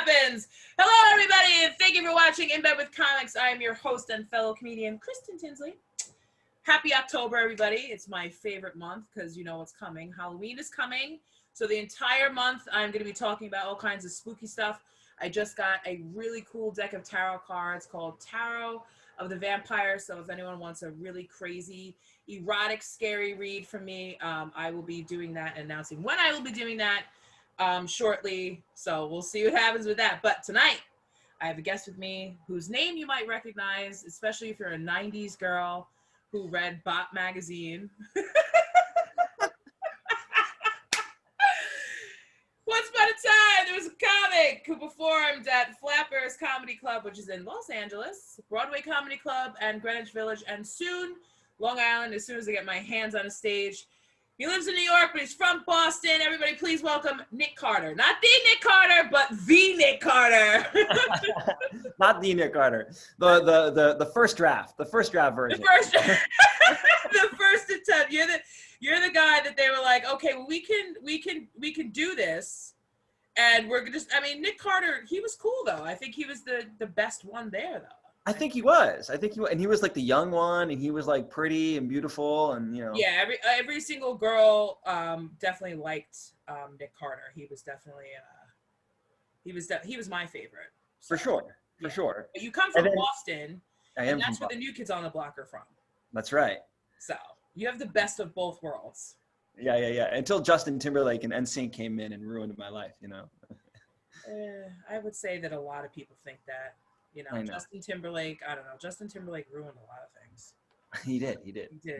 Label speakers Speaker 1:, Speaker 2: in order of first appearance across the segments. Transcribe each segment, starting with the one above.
Speaker 1: happens. Hello, everybody, and thank you for watching In Bed with Comics. I am your host and fellow comedian, Kristen Tinsley. Happy October, everybody. It's my favorite month because you know what's coming. Halloween is coming. So the entire month, I'm going to be talking about all kinds of spooky stuff. I just got a really cool deck of tarot cards called Tarot of the Vampire. So if anyone wants a really crazy, erotic, scary read from me, I will be doing that and announcing when I will be doing that shortly. So we'll see what happens with that. But tonight, I have a guest with me whose name you might recognize, especially if you're a 90s girl who read Bop magazine. Once upon a time, there was a comic who performed at Flappers Comedy Club, which is in Los Angeles, Broadway Comedy Club, and Greenwich Village, and soon Long Island, as soon as I get my hands on a stage. He lives in New York, but he's from Boston. Everybody, please welcome Nick Carter. Not the Nick Carter, but the Nick Carter.
Speaker 2: Not the Nick Carter. The first draft. The first draft version.
Speaker 1: The first attempt. You're the guy that they were like, okay, well, we can do this, and we're just. I mean, Nick Carter, he was cool though. I think he was the best one there though.
Speaker 2: I think he was, and he was like the young one, and he was like pretty and beautiful, and you know.
Speaker 1: Yeah, every single girl definitely liked Nick Carter. He was definitely he was my favorite. So,
Speaker 2: For sure.
Speaker 1: But you come from Boston, and that's where
Speaker 2: Boston.
Speaker 1: the New Kids on the Block are from.
Speaker 2: That's right.
Speaker 1: So you have the best of both worlds.
Speaker 2: Yeah. Until Justin Timberlake and NSYNC came in and ruined my life, you know.
Speaker 1: I would say that a lot of people think that. You know, Justin Timberlake, I don't know. Justin Timberlake ruined a lot of things.
Speaker 2: He did.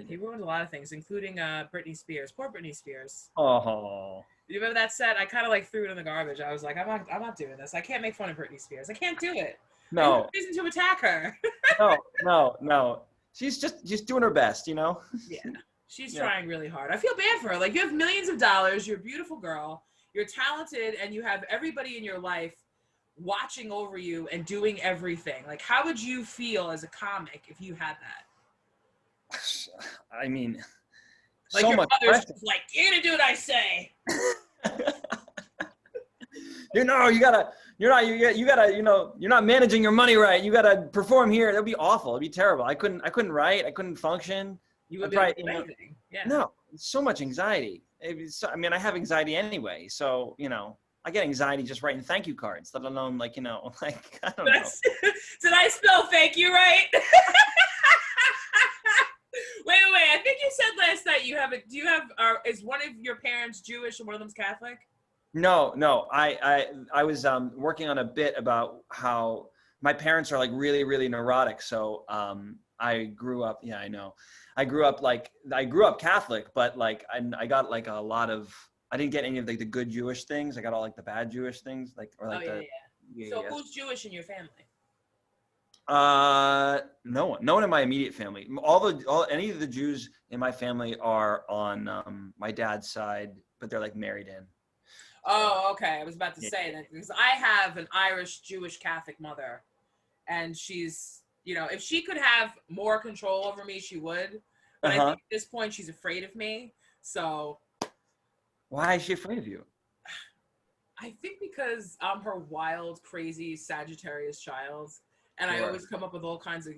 Speaker 1: He ruined a lot of things, including Britney Spears. Poor Britney Spears.
Speaker 2: Oh.
Speaker 1: You remember that set? I kind of like threw it in the garbage. I was like, I'm not doing this. I can't make fun of Britney Spears. I can't do it.
Speaker 2: No.
Speaker 1: There's no reason to attack her.
Speaker 2: No. She's just doing her best, you know?
Speaker 1: Yeah. She's trying really hard. I feel bad for her. Like, you have millions of dollars. You're a beautiful girl. You're talented, and you have everybody in your life watching over you and doing everything. Like, how would you feel as a comic if you had that?
Speaker 2: I mean,
Speaker 1: like
Speaker 2: so
Speaker 1: your
Speaker 2: much
Speaker 1: mother's like, you're gonna do what I say.
Speaker 2: You're not managing your money right. You gotta perform here. That'd be awful. It'd be terrible. I couldn't write. I couldn't function.
Speaker 1: You would be able to do anything. Yeah.
Speaker 2: No, it's so much anxiety. I have anxiety anyway. So, you know, I get anxiety just writing thank you cards, let alone I don't know.
Speaker 1: Did I spell thank you right? Wait. I think you said last night is one of your parents Jewish and one of them's Catholic?
Speaker 2: No. I was working on a bit about how my parents are like really, really neurotic. So I grew up, I grew up Catholic, but like I got like a lot of, I didn't get any of like the good Jewish things. I got all like the bad Jewish things,
Speaker 1: So who's Jewish in your family?
Speaker 2: No one in my immediate family. Any of the Jews in my family are on my dad's side, but they're like married in.
Speaker 1: Oh, okay. I was about to say that because I have an Irish Jewish Catholic mother, and she's, if she could have more control over me, she would. But I think at this point she's afraid of me. So.
Speaker 2: Why is she afraid of you?
Speaker 1: I think because I'm her wild, crazy Sagittarius child. And I always come up with all kinds of,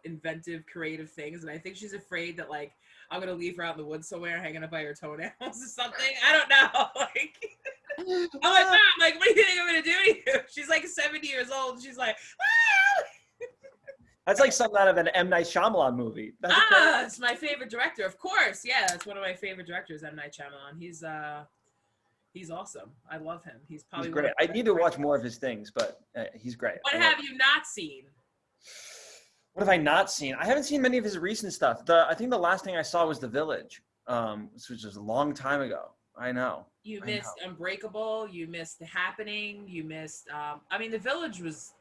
Speaker 1: inventive, creative things. And I think she's afraid that, like, I'm going to leave her out in the woods somewhere hanging up by her toenails or something. I don't know. I'm like, Mom, what do you think I'm going to do to you? She's like 70 years old. And she's like, ah!
Speaker 2: That's like something out of an M. Night Shyamalan movie.
Speaker 1: It's my favorite director, of course. Yeah, that's one of my favorite directors, M. Night Shyamalan. He's awesome. I love him. He's probably
Speaker 2: great. I need to watch more of his things, but he's great.
Speaker 1: What have you not seen?
Speaker 2: What have I not seen? I haven't seen many of his recent stuff. I think the last thing I saw was The Village, which was a long time ago. I know.
Speaker 1: You missed Unbreakable. You missed The Happening. You missed. The Village was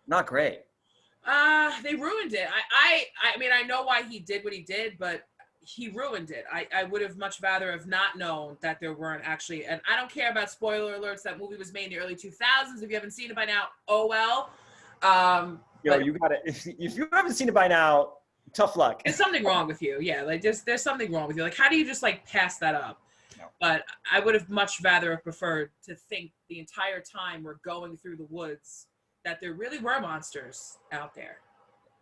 Speaker 2: not great.
Speaker 1: They ruined it. I know why he did what he did, but he ruined it. I would have much rather have not known that there weren't actually, and I don't care about spoiler alerts. That movie was made in the early 2000s. If you haven't seen it by now, oh well.
Speaker 2: You got it. If you haven't seen it by now, tough luck.
Speaker 1: There's something wrong with you. Yeah, there's something wrong with you. Like, how do you just pass that up?
Speaker 2: No.
Speaker 1: But I would have much rather preferred to think the entire time we're going through the woods that there really were monsters out there.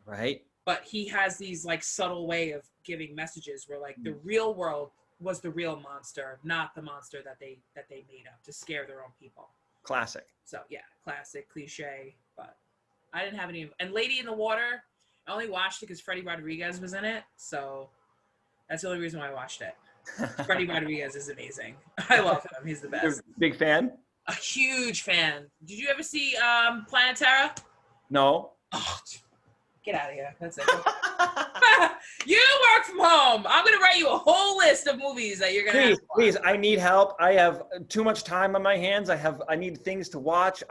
Speaker 2: Right.
Speaker 1: But he has these like subtle way of giving messages where like the real world was the real monster, not the monster that they made up to scare their own people.
Speaker 2: Classic.
Speaker 1: So yeah, classic cliche. But I didn't have any. And Lady in the Water, I only watched it because Freddie Rodriguez was in it. So that's the only reason why I watched it. Freddie Rodriguez is amazing. I love him. He's the
Speaker 2: You're a
Speaker 1: best.
Speaker 2: big fan?
Speaker 1: A huge fan. Did you ever see Planet Terror?
Speaker 2: No.
Speaker 1: Oh, get out of here. That's it. You work from home. I'm going to write you a whole list of movies that you're going to
Speaker 2: Please, I need help. I have too much time on my hands. I need things to watch.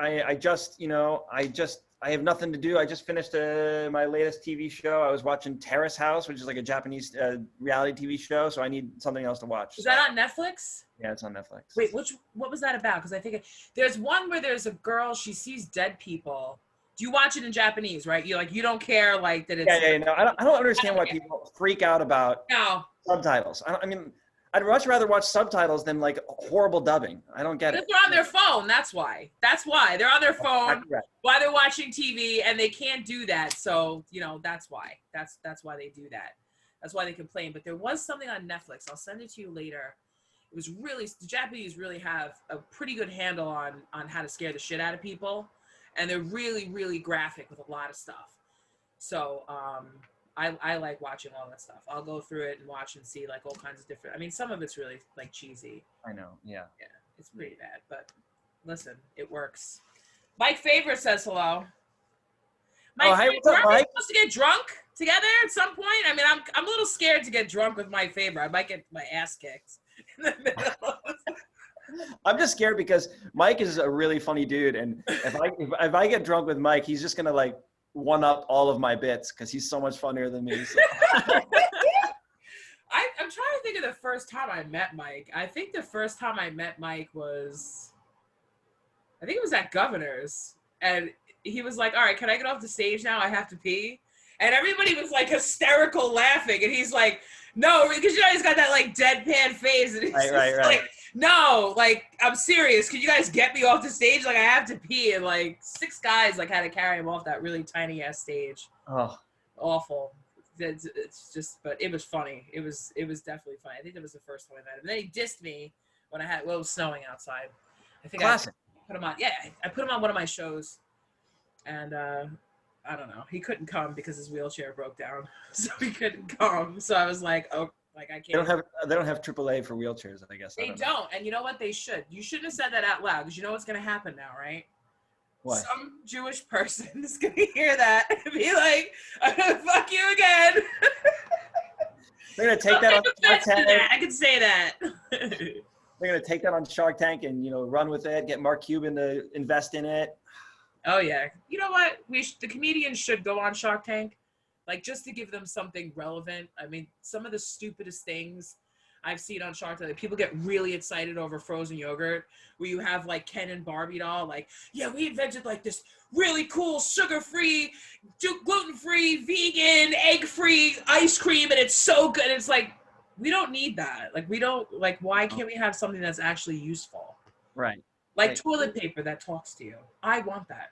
Speaker 2: I have nothing to do. I just finished my latest TV show. I was watching Terrace House, which is like a Japanese reality TV show. So I need something else to watch.
Speaker 1: Is that on Netflix?
Speaker 2: Yeah, it's on Netflix.
Speaker 1: Wait, what was that about? Because I think there's one where there's a girl, she sees dead people. Do you watch it in Japanese, right? You don't care like that it's...
Speaker 2: Yeah, no. I don't understand why people freak out about subtitles. I'd much rather watch subtitles than like horrible dubbing. I don't get it.
Speaker 1: They're on their phone. That's why. They're on their phone while they're watching TV, and they can't do that. So that's why. That's why they do that. That's why they complain. But there was something on Netflix. I'll send it to you later. It was really, the Japanese really have a pretty good handle on how to scare the shit out of people, and they're really, really graphic with a lot of stuff. So I like watching all that stuff. I'll go through it and watch and see like all kinds of different. I mean, some of it's really like cheesy.
Speaker 2: I know. Yeah.
Speaker 1: Yeah, it's pretty bad, but listen, it works. Mike Favorite says hello. Mike,
Speaker 2: hey, what's up,
Speaker 1: aren't we
Speaker 2: Mike?
Speaker 1: supposed to get drunk together at some point? I mean, I'm a little scared to get drunk with Mike Favorite. I might get my ass kicked in the middle.
Speaker 2: I'm just scared because Mike is a really funny dude, and if I get drunk with Mike, he's just gonna like one up all of my bits because he's so much funnier than me. So.
Speaker 1: I'm trying to think of the first time I met Mike. I think the first time I met Mike was at Governor's, and he was like, "All right, can I get off the stage now? I have to pee." And everybody was like hysterical laughing, and he's like, "No," because he's got that like deadpan face, and he's
Speaker 2: right.
Speaker 1: like, "No, like I'm serious. Can you guys get me off the stage? Like I have to pee." And like 6 guys like had to carry him off that really tiny ass stage.
Speaker 2: Oh,
Speaker 1: Awful. It's just, but it was funny. It was definitely funny. I think that was the first time I met him. And then he dissed me when it was snowing outside. I think
Speaker 2: classic.
Speaker 1: I put him on. Yeah, I put him on one of my shows, and I don't know. He couldn't come because his wheelchair broke down, so he couldn't come. So I was like, oh, like I can't.
Speaker 2: They don't have AAA for wheelchairs, I guess.
Speaker 1: They don't. And you know what? They should. You shouldn't have said that out loud because you know what's going to happen now, right?
Speaker 2: What?
Speaker 1: Some Jewish person is going to hear that and be like, I'm going to fuck you again.
Speaker 2: They're going to take that on Shark Tank.
Speaker 1: I can say that.
Speaker 2: They're going to take that on Shark Tank and, run with it, get Mark Cuban to invest in it.
Speaker 1: Oh, yeah. You know what? The comedians should go on Shark Tank, like just to give them something relevant. I mean, some of the stupidest things I've seen on Shark Tank, like, people get really excited over frozen yogurt, where you have like Ken and Barbie doll, like, yeah, we invented like this really cool sugar-free, gluten-free, vegan, egg-free ice cream, and it's so good. It's like, we don't need that. Like, we don't, like, why can't we have something that's actually useful?
Speaker 2: Right.
Speaker 1: Like toilet paper that talks to you. I want that.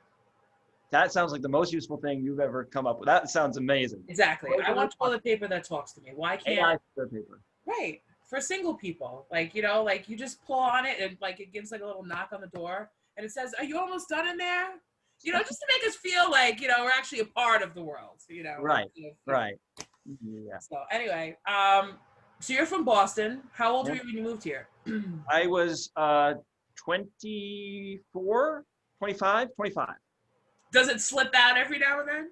Speaker 2: That sounds like the most useful thing you've ever come up with. That sounds amazing.
Speaker 1: Exactly. I want toilet paper that talks to me. Why can't
Speaker 2: AI toilet paper?
Speaker 1: Right. For single people. Like, like you just pull on it and like it gives like a little knock on the door and it says, "Are you almost done in there?" Just to make us feel like, we're actually a part of the world,
Speaker 2: Right. Right. Yeah.
Speaker 1: So anyway, so you're from Boston. How old were you when you moved here?
Speaker 2: I was 24, 25, 25.
Speaker 1: Does it slip out every now and then?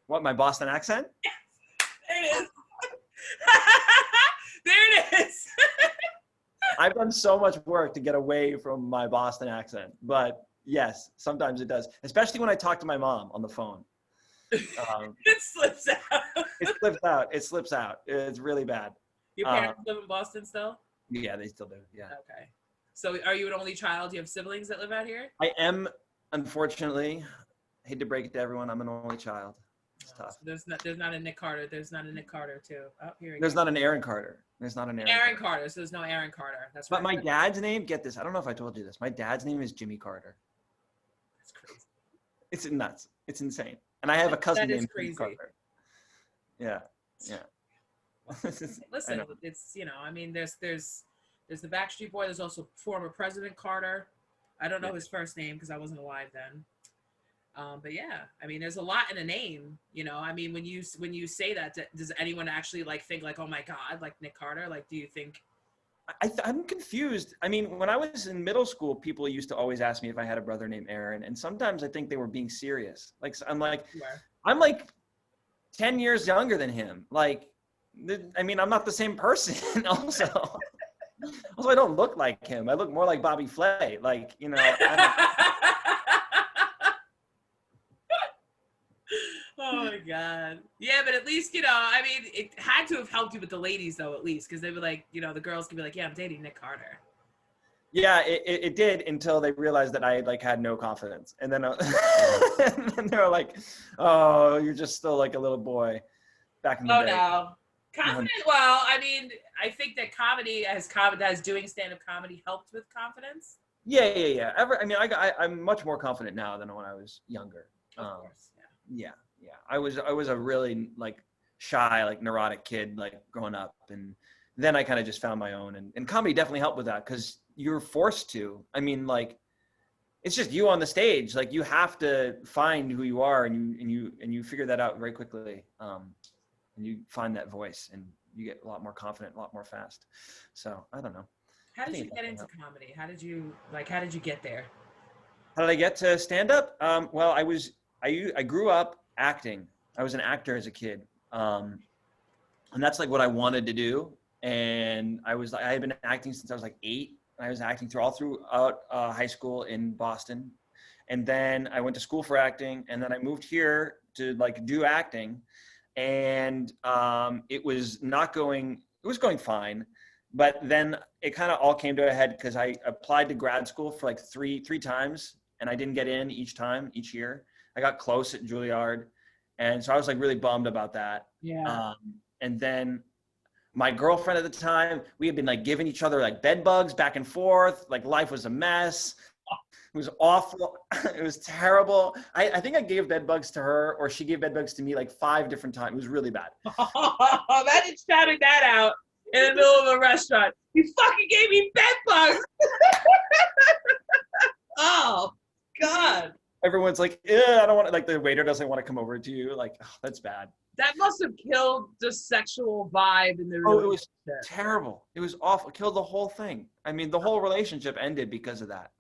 Speaker 2: What, my Boston accent?
Speaker 1: There it is. There it is.
Speaker 2: I've done so much work to get away from my Boston accent, but yes, sometimes it does, especially when I talk to my mom on the phone.
Speaker 1: It slips out.
Speaker 2: It slips out. It's really bad.
Speaker 1: Your parents live in Boston still?
Speaker 2: Yeah, they still do. Yeah.
Speaker 1: Okay. So are you an only child? Do you have siblings that live out here?
Speaker 2: I am, unfortunately. I hate to break it to everyone. I'm an only child. It's tough.
Speaker 1: So there's not a Nick Carter. There's not a Nick Carter too. Oh, here we
Speaker 2: There's
Speaker 1: go.
Speaker 2: not an Aaron Carter. There's not an
Speaker 1: Aaron Carter. So there's no Aaron Carter. That's right.
Speaker 2: But my dad's name, get this. I don't know if I told you this. My dad's name is Jimmy Carter.
Speaker 1: That's crazy.
Speaker 2: It's nuts. It's insane. And I have a cousin named
Speaker 1: crazy.
Speaker 2: Jimmy Carter. Yeah. Yeah.
Speaker 1: Listen, it's, you know, I mean, there's the Backstreet Boy. There's also former President Carter. I don't know his first name because I wasn't alive then. But yeah, I mean, there's a lot in a name, you know. I mean, when you say that, does anyone actually like think like, oh my God, like Nick Carter? Like, do you think?
Speaker 2: I'm confused. I mean, when I was in middle school, people used to always ask me if I had a brother named Aaron, and sometimes I think they were being serious. Like, I'm like 10 years younger than him. Like, I mean, I'm not the same person. Also, I don't look like him. I look more like Bobby Flay. Like, you know.
Speaker 1: Oh my God. Yeah, but at least, you know, I mean, it had to have helped you with the ladies though, at least, because they were like, you know, the girls could be like, yeah, I'm dating Nick Carter.
Speaker 2: Yeah, it did until they realized that I like had no confidence. And then and they were like, oh, you're just still like a little boy back in the day.
Speaker 1: Oh, no. Confident, well, I mean, I think that comedy has doing stand-up comedy helped with confidence.
Speaker 2: Yeah. I'm much more confident now than when I was younger.
Speaker 1: Of course,
Speaker 2: yeah. I was a really like shy, like neurotic kid, like growing up, and then I kind of just found my own, and comedy definitely helped with that because you're forced to. I mean, like, it's just you on the stage. Like, you have to find who you are, and you figure that out very quickly, and you find that voice, and you get a lot more confident, a lot more fast. So I don't know.
Speaker 1: How did you get into comedy? How did you get there?
Speaker 2: How did I get to stand up? Well, I grew up acting. I was an actor as a kid. And that's like what I wanted to do. And I had been acting since I was like 8. I was acting throughout high school in Boston. And then I went to school for acting. And then I moved here to like do acting. And it was going fine. But then it kind of all came to a head because I applied to grad school for like three times. And I didn't get in each year. I got close at Juilliard. And so I was like really bummed about that.
Speaker 1: Yeah.
Speaker 2: And then my girlfriend at the time, we had been like giving each other like bed bugs back and forth. Like, life was a mess. It was awful. It was terrible. I think I gave bed bugs to her, or she gave bed bugs to me like 5 different times. It was really bad.
Speaker 1: Imagine shouting that out in the middle of a restaurant. You fucking gave me bed bugs. Oh, God.
Speaker 2: Everyone's like, I don't want to, like, the waiter doesn't want to come over to you. Like, oh, that's bad.
Speaker 1: That must have killed the sexual vibe in the relationship.
Speaker 2: Oh, it was terrible. It was awful. It killed the whole thing. I mean, the whole relationship ended because of that.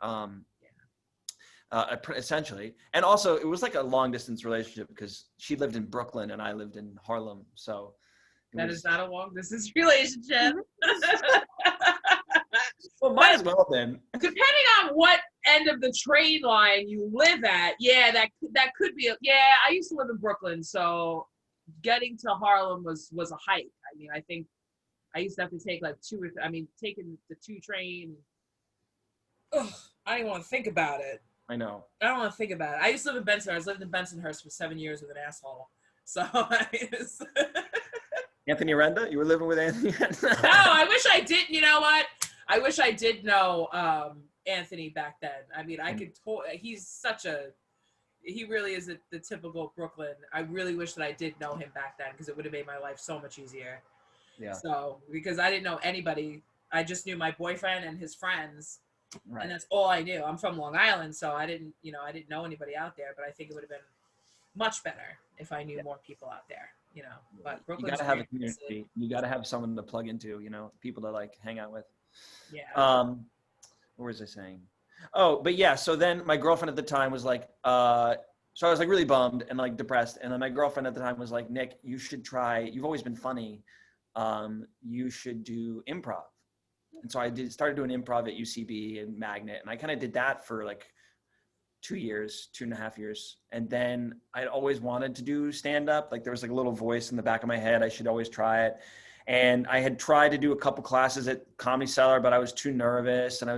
Speaker 2: Essentially. And also, it was like a long distance relationship because she lived in Brooklyn and I lived in Harlem. So
Speaker 1: that is not a long distance relationship.
Speaker 2: Well, might as well then.
Speaker 1: Depending on what end of the train line you live at, yeah, that could be. I used to live in Brooklyn, so getting to Harlem was a hike. I mean, I think I used to have to take like taking the 2 train. Ugh, I don't want to think about it.
Speaker 2: I know.
Speaker 1: I don't want to think about it. I used to live in Benson. I lived in Bensonhurst for 7 years with an asshole. So
Speaker 2: Anthony Renda? You were living with Anthony Renda?
Speaker 1: No, I wish I did. You know what? I wish I did know Anthony back then. I mean, he really is the typical Brooklyn. I really wish that I did know him back then because it would have made my life so much easier.
Speaker 2: Yeah.
Speaker 1: So, because I didn't know anybody. I just knew my boyfriend and his friends.
Speaker 2: Right.
Speaker 1: And that's all I knew. I'm from Long Island, so I didn't know anybody out there, but I think it would have been much better if I knew more people out there, you know. But Brooklyn's,
Speaker 2: you gotta have a community. You gotta have someone to plug into, you know, people to like hang out with.
Speaker 1: Yeah.
Speaker 2: What was I saying? Oh, but yeah, so then my girlfriend at the time was like, so I was like really bummed and like depressed. And then my girlfriend at the time was like, Nick, you should try, you've always been funny. You should do improv. And so I started doing improv at UCB and Magnet. And I kind of did that for like 2.5 years. And then I'd always wanted to do stand-up. Like, there was like a little voice in the back of my head. I should always try it. And I had tried to do a couple classes at Comedy Cellar, but I was too nervous. And I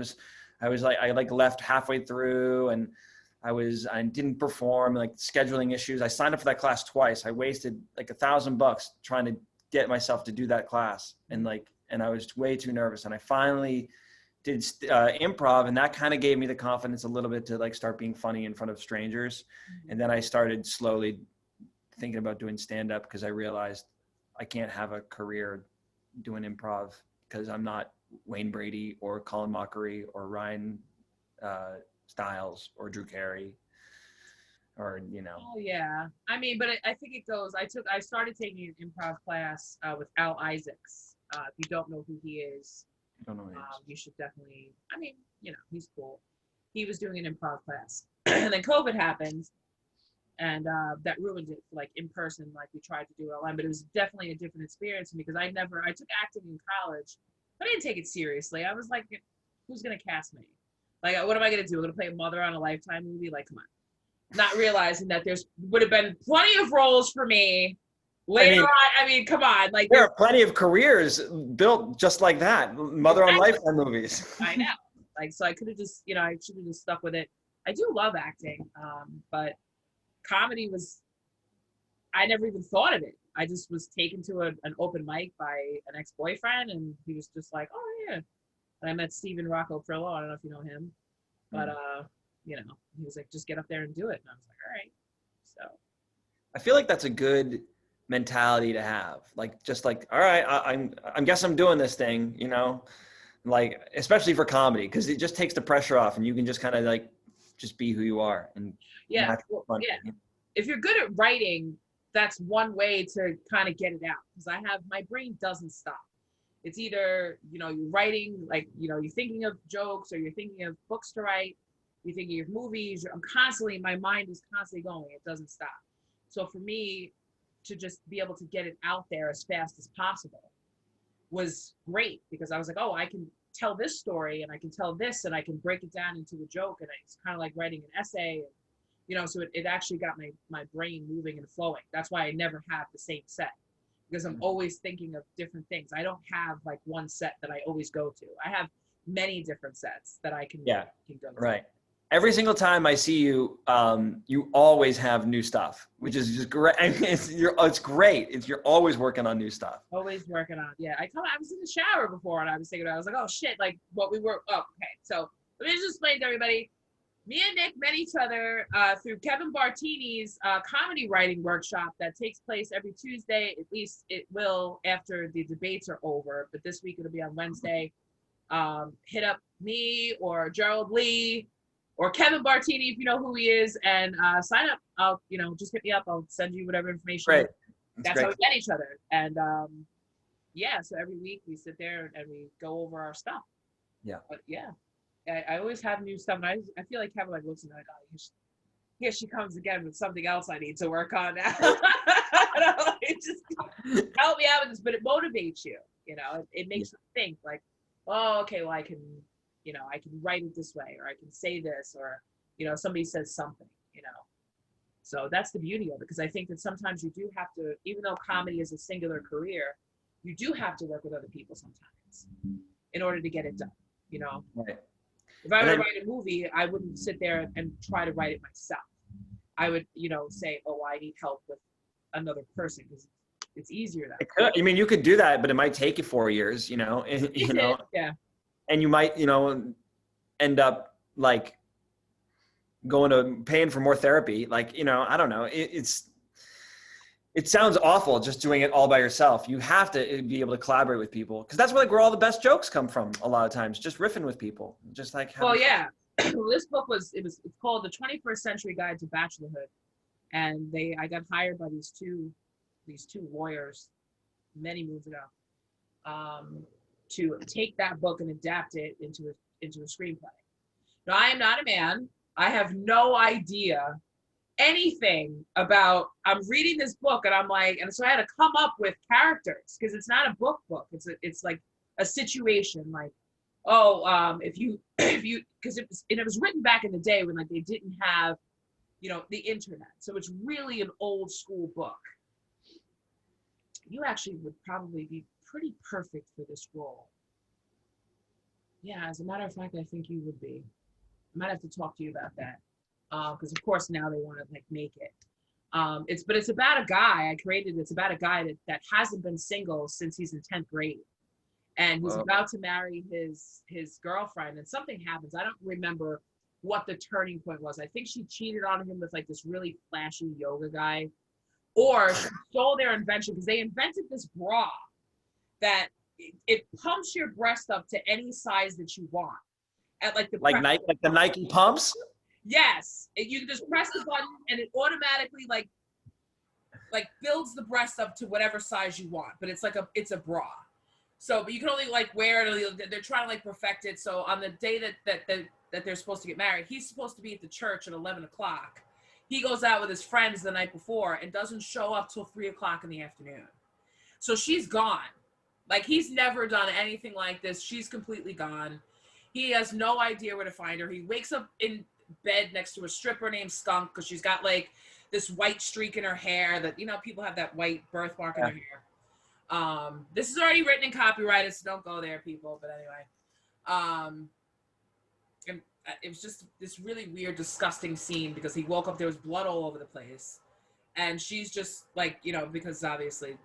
Speaker 2: left halfway through, and I didn't perform, like scheduling issues. I signed up for that class twice. I wasted like $1,000 trying to get myself to do that class. And like, and I was way too nervous. And I finally did improv, and that kind of gave me the confidence a little bit to like start being funny in front of strangers. And then I started slowly thinking about doing stand-up because I realized I can't have a career doing improv because I'm not Wayne Brady or Colin Mockery or Ryan Stiles or Drew Carey or, you know.
Speaker 1: Oh yeah. I mean, but I think it goes, I started taking an improv class with Al Isaacs. If you don't know who he is,
Speaker 2: I don't know.
Speaker 1: you should definitely, I mean, you know, he's cool. He was doing an improv class. And then COVID happened, and that ruined it, like in person, like we tried to do it online, but it was definitely a different experience because I took acting in college, but I didn't take it seriously. I was like, who's going to cast me? Like, what am I going to do? I'm going to play a mother on a Lifetime movie? Like, come on. Not realizing that would have been plenty of roles for me later on. I mean, come on. Like,
Speaker 2: there are plenty of careers built just like that. Mother on Lifetime movies.
Speaker 1: I know. Like, so I could have just, you know, I should have just stuck with it. I do love acting, but comedy I never even thought of it. I just was taken to an open mic by an ex-boyfriend, and he was just like, oh yeah. And I met Stephen Rocco Prillo. I don't know if you know him, but you know, he was like, just get up there and do it. And I was like, all right. So
Speaker 2: I feel like that's a good mentality to have. Like, just like, all right, I guess I'm doing this thing, you know, like, especially for comedy, because it just takes the pressure off and you can just kind of like, just be who you are. And
Speaker 1: yeah, well, yeah. If you're good at writing, that's one way to kind of get it out. Because my brain doesn't stop. It's either, you know, you're writing, like, you know, you're thinking of jokes, or you're thinking of books to write, you're thinking of movies. My mind is constantly going. It doesn't stop. So for me to just be able to get it out there as fast as possible was great, because I was like, oh, I can tell this story, and I can tell this, and I can break it down into a joke, and it's kind of like writing an essay, and, you know, so it actually got my brain moving and flowing. That's why I never have the same set, because I'm always thinking of different things. I don't have like one set that I always go to. I have many different sets that I can go to.
Speaker 2: Right. Every single time I see you, you always have new stuff, which is just great. I mean, it's great. You're always working on new stuff.
Speaker 1: Always working on. Yeah. I was in the shower before, and I was thinking, I was like, oh shit, like what we were. Oh, okay. So let me just explain to everybody. Me and Nick met each other through Kevin Bartini's comedy writing workshop that takes place every Tuesday. At least it will after the debates are over. But this week it'll be on Wednesday. Hit up me or Gerald Lee or Kevin Bartini if you know who he is, and sign up. I'll, you know, just hit me up. I'll send you whatever information.
Speaker 2: Great.
Speaker 1: That's how we met each other. And yeah, so every week we sit there and we go over our stuff.
Speaker 2: Yeah.
Speaker 1: But yeah. I always have new stuff, and I feel like Kevin like looks at me like, oh, here she comes again with something else I need to work on now. Just help me out with this, but it motivates you. You know, it makes you think like, oh, okay, well I can write it this way, or I can say this, or, you know, somebody says something, you know. So that's the beauty of it, because I think that sometimes you do have to, even though comedy is a singular career, you do have to work with other people sometimes in order to get it done, you know.
Speaker 2: Right.
Speaker 1: If I were to write a movie, I wouldn't sit there and try to write it myself. I would, you know, say, oh, I need help with another person, because it's easier that way.
Speaker 2: I mean, you could do that, but it might take you 4 years, you know, you know,
Speaker 1: yeah.
Speaker 2: And you might, you know, end up like going to paying for more therapy. Like, you know, I don't know. It sounds awful just doing it all by yourself. You have to be able to collaborate with people, because that's where all the best jokes come from. A lot of times, just riffing with people, just like.
Speaker 1: Well, yeah. This book it's called The 21st Century Guide to Bachelorhood, and I got hired by these two lawyers many moons ago to take that book and adapt it into a screenplay. Now, I am not a man. I have no idea anything about. I'm reading this book, and I'm like, and so I had to come up with characters, because it's not a book. It's like a situation, like, oh, if you because it was written back in the day when like they didn't have, you know, the internet, so it's really an old school book. You actually would probably be pretty perfect for this role. Yeah, as a matter of fact, I think you would be. I might have to talk to you about that, because of course now they want to like make it. It's about a guy. It's about a guy that hasn't been single since he's in 10th grade, and he's
Speaker 2: Whoa.
Speaker 1: about to marry his girlfriend, and something happens. I don't remember what the turning point was. I think she cheated on him with like this really flashy yoga guy, or she stole their invention because they invented this bra that it pumps your breast up to any size that you want at like the
Speaker 2: Like Nike, like the Nike pumps.
Speaker 1: Yes, you can just press the button and it automatically like builds the breast up to whatever size you want. But it's a bra. So, but you can only like wear it. They're trying to like perfect it. So on the day that they're supposed to get married, he's supposed to be at the church at 11 o'clock. He goes out with his friends the night before and doesn't show up till 3 o'clock in the afternoon. So she's gone. Like he's never done anything like this. She's completely gone. He has no idea where to find her. He wakes up in bed next to a stripper named Skunk because she's got like this white streak in her hair that, you know, people have that white birthmark in their hair. This is already written and copyrighted, so don't go there, people. But anyway, and it was just this really weird, disgusting scene because he woke up, there was blood all over the place. And she's just like, you know, because obviously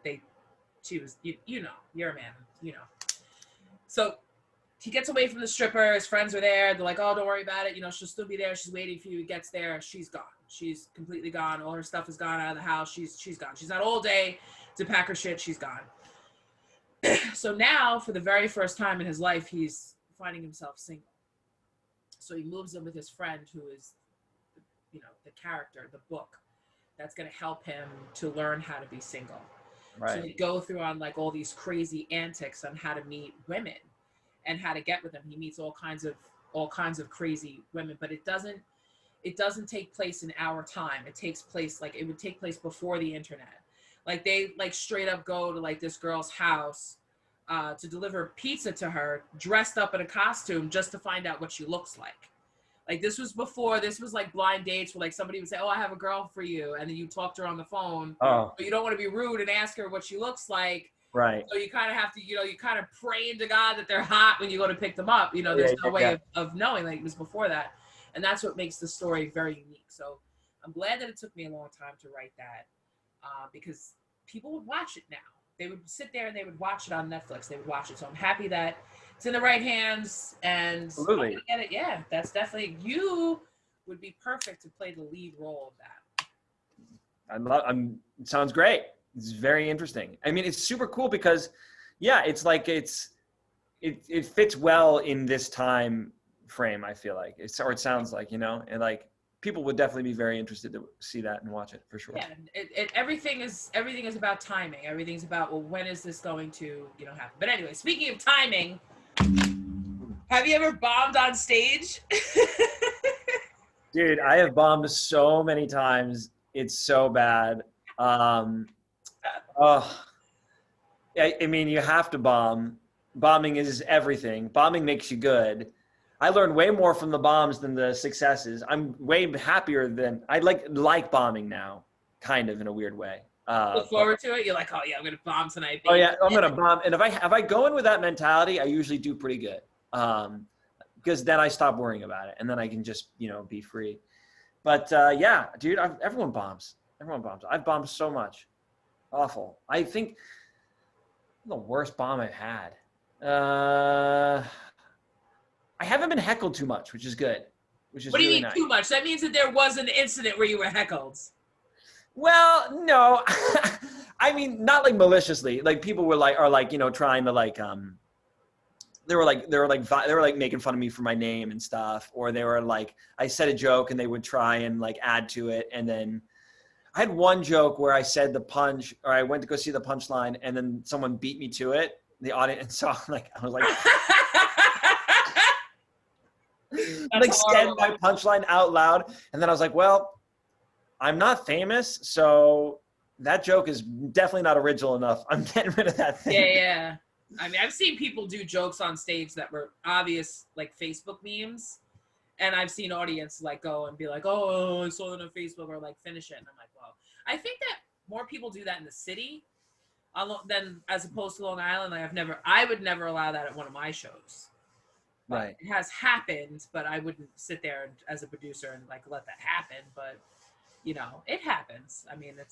Speaker 1: she was, you know, you're a man, you know. So he gets away from the stripper. His friends are there. They're like, oh, don't worry about it. You know, she'll still be there. She's waiting for you. He gets there. She's gone. She's completely gone. All her stuff is gone out of the house. She's gone. She's not all day to pack her shit. She's gone. So now, for the very first time in his life, he's finding himself single. So he moves in with his friend who is, you know, the character, the book that's going to help him to learn how to be single.
Speaker 2: Right.
Speaker 1: So they go through on like all these crazy antics on how to meet women and how to get with them. He meets all kinds of crazy women, but it doesn't take place in our time. It takes place like it would take place before the internet. Like they like straight up go to like this girl's house to deliver pizza to her, dressed up in a costume just to find out what she looks like. Like this was like blind dates where like somebody would say, oh, I have a girl for you. And then you talk to her on the phone, but you don't want to be rude and ask her what she looks like.
Speaker 2: Right.
Speaker 1: So you kind of have to, you know, you kind of pray to God that they're hot when you go to pick them up. You know, there's no way of knowing, like it was before that. And that's what makes the story very unique. So I'm glad that it took me a long time to write that because people would watch it now. They would sit there and they would watch it on Netflix. They would watch it. So I'm happy that it's in the right hands and
Speaker 2: Absolutely.
Speaker 1: get it. Yeah, that's definitely, you would be perfect to play the lead role of that.
Speaker 2: It sounds great. It's very interesting. I mean, it's super cool because, yeah, it's like it fits well in this time frame. I feel like it sounds like, you know, and like people would definitely be very interested to see that and watch it for sure.
Speaker 1: Yeah, everything is about timing. Everything's about, well, when is this going to, you know, happen? But anyway, speaking of timing, have you ever bombed on stage?
Speaker 2: Dude, I have bombed so many times. It's so bad. I mean, you have to bomb. Bombing is everything. Bombing makes you good. I learned way more from the bombs than the successes. I'm way happier than I like bombing now, kind of in a weird way.
Speaker 1: Look forward to it. You're like, oh yeah, I'm gonna bomb tonight.
Speaker 2: Baby. Oh yeah, I'm gonna bomb. And if I go in with that mentality, I usually do pretty good. Because then I stop worrying about it, and then I can just, you know, be free. But yeah, dude, everyone bombs. Everyone bombs. I've bombed so much. Awful. I think the worst bomb I've had. I haven't been heckled too much, which is good. Which is
Speaker 1: what do you
Speaker 2: really
Speaker 1: mean
Speaker 2: nice.
Speaker 1: too much? That means that there was an incident where you were heckled.
Speaker 2: Well, no. I mean, not like maliciously. Like people are like, you know, trying to like they were like making fun of me for my name and stuff, or they were like, I said a joke and they would try and like add to it. And then I had one joke where I said the punch, or I went to go see the punchline, and then someone beat me to it. The audience, and so like I was like, like said my punchline out loud, and then I was like, well, I'm not famous, so that joke is definitely not original enough. I'm getting rid of that thing.
Speaker 1: Yeah. I mean, I've seen people do jokes on stage that were obvious, like Facebook memes, and I've seen audience like go and be like, "Oh, I saw it on Facebook," or like finish it, and I'm like, "Well, I think that more people do that in the city, than as opposed to Long Island. Like I would never allow that at one of my shows.
Speaker 2: Right.
Speaker 1: It has happened, but I wouldn't sit there as a producer and like let that happen. But you know, it happens. I mean,
Speaker 2: It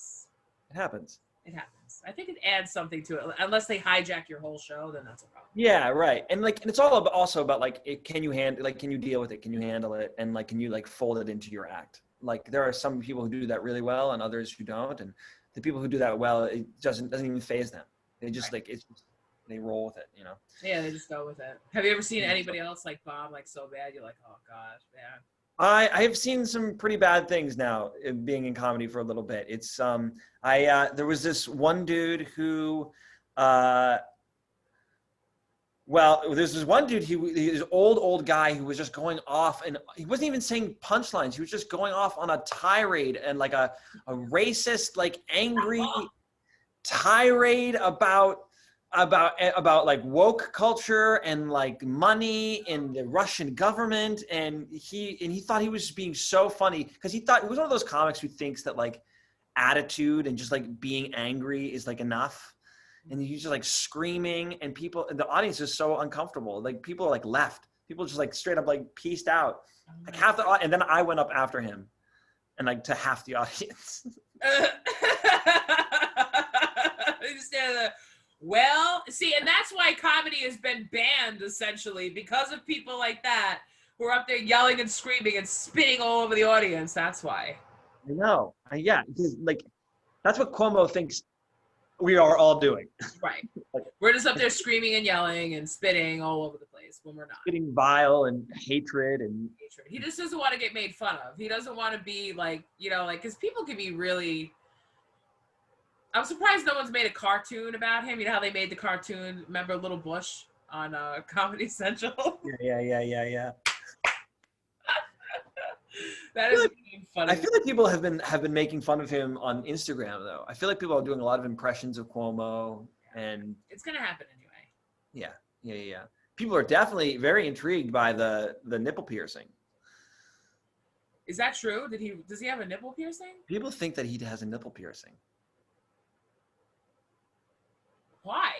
Speaker 2: happens.
Speaker 1: It happens. I think it adds something to it. Unless they hijack your whole show, then that's a problem.
Speaker 2: Yeah, right. And like, and it's all about, also about like, can you can you deal with it? Can you handle it? And like, can you like fold it into your act? Like, there are some people who do that really well, and others who don't. And the people who do that well, it doesn't even faze them. They just like they roll with it, you know.
Speaker 1: Yeah, they just go with it. Have you ever seen anybody else like bomb like so bad? You're like, oh gosh, man.
Speaker 2: I have seen some pretty bad things now, being in comedy for a little bit. It's there was this one dude who well, there's this one dude, he's an old guy who was just going off, and he wasn't even saying punchlines. He was just going off on a tirade, and like a racist, like angry tirade about like woke culture and like money and the Russian government. And he thought he was being so funny because he thought he was one of those comics who thinks that like attitude and just like being angry is like enough. And he's just like screaming, and the audience is so uncomfortable. Like people are like left. People just like straight up like pieced out. Like half the, and then I went up after him, and like to half the audience.
Speaker 1: Well, see, and that's why comedy has been banned essentially, because of people like that who are up there yelling and screaming and spitting all over the audience. That's why.
Speaker 2: I know. Yeah, because like that's what Cuomo thinks we are all doing.
Speaker 1: Right. We're just up there screaming and yelling and spitting all over the place when we're not.
Speaker 2: Spitting vile and hatred and
Speaker 1: hatred. He just doesn't want to get made fun of. He doesn't want to be like, you know, like, because people can be really. I'm surprised no one's made a cartoon about him. You know how they made the cartoon? Remember Little Bush on Comedy Central?
Speaker 2: Yeah.
Speaker 1: That is funny.
Speaker 2: I feel like people have been making fun of him on Instagram, though. I feel like people are doing a lot of impressions of Cuomo, and
Speaker 1: it's gonna happen anyway.
Speaker 2: Yeah. People are definitely very intrigued by the nipple piercing.
Speaker 1: Is that true? Does he have a nipple piercing?
Speaker 2: People think that he has a nipple piercing.
Speaker 1: Why?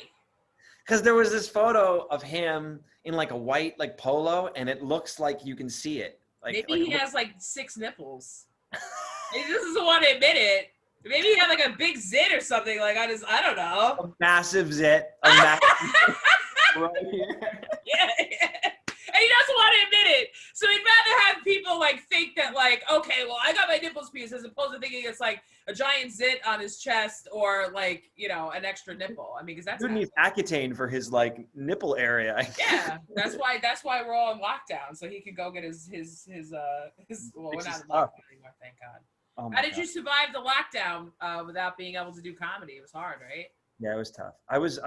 Speaker 2: Because there was this photo of him in like a white like polo, and it looks like you can see it.
Speaker 1: Maybe he has like 6 nipples. He just doesn't want to admit it. Maybe he had like a big zit or something. Like I don't know.
Speaker 2: A massive zit. Right here.
Speaker 1: Yeah. And he doesn't want to admit it. So he'd rather have people like think that like, okay, well, I got my nipples pierced, as opposed to thinking it's like a giant zit on his chest or like, you know, an extra nipple. I mean, because that's.
Speaker 2: Dude needs Accutane for his like nipple area.
Speaker 1: Yeah, that's why we're all in lockdown, so he can go get his well, we're not in lockdown anymore, thank God.
Speaker 2: Oh
Speaker 1: How did you survive the lockdown without being able to do comedy? It was hard, right?
Speaker 2: Yeah, it was tough. I was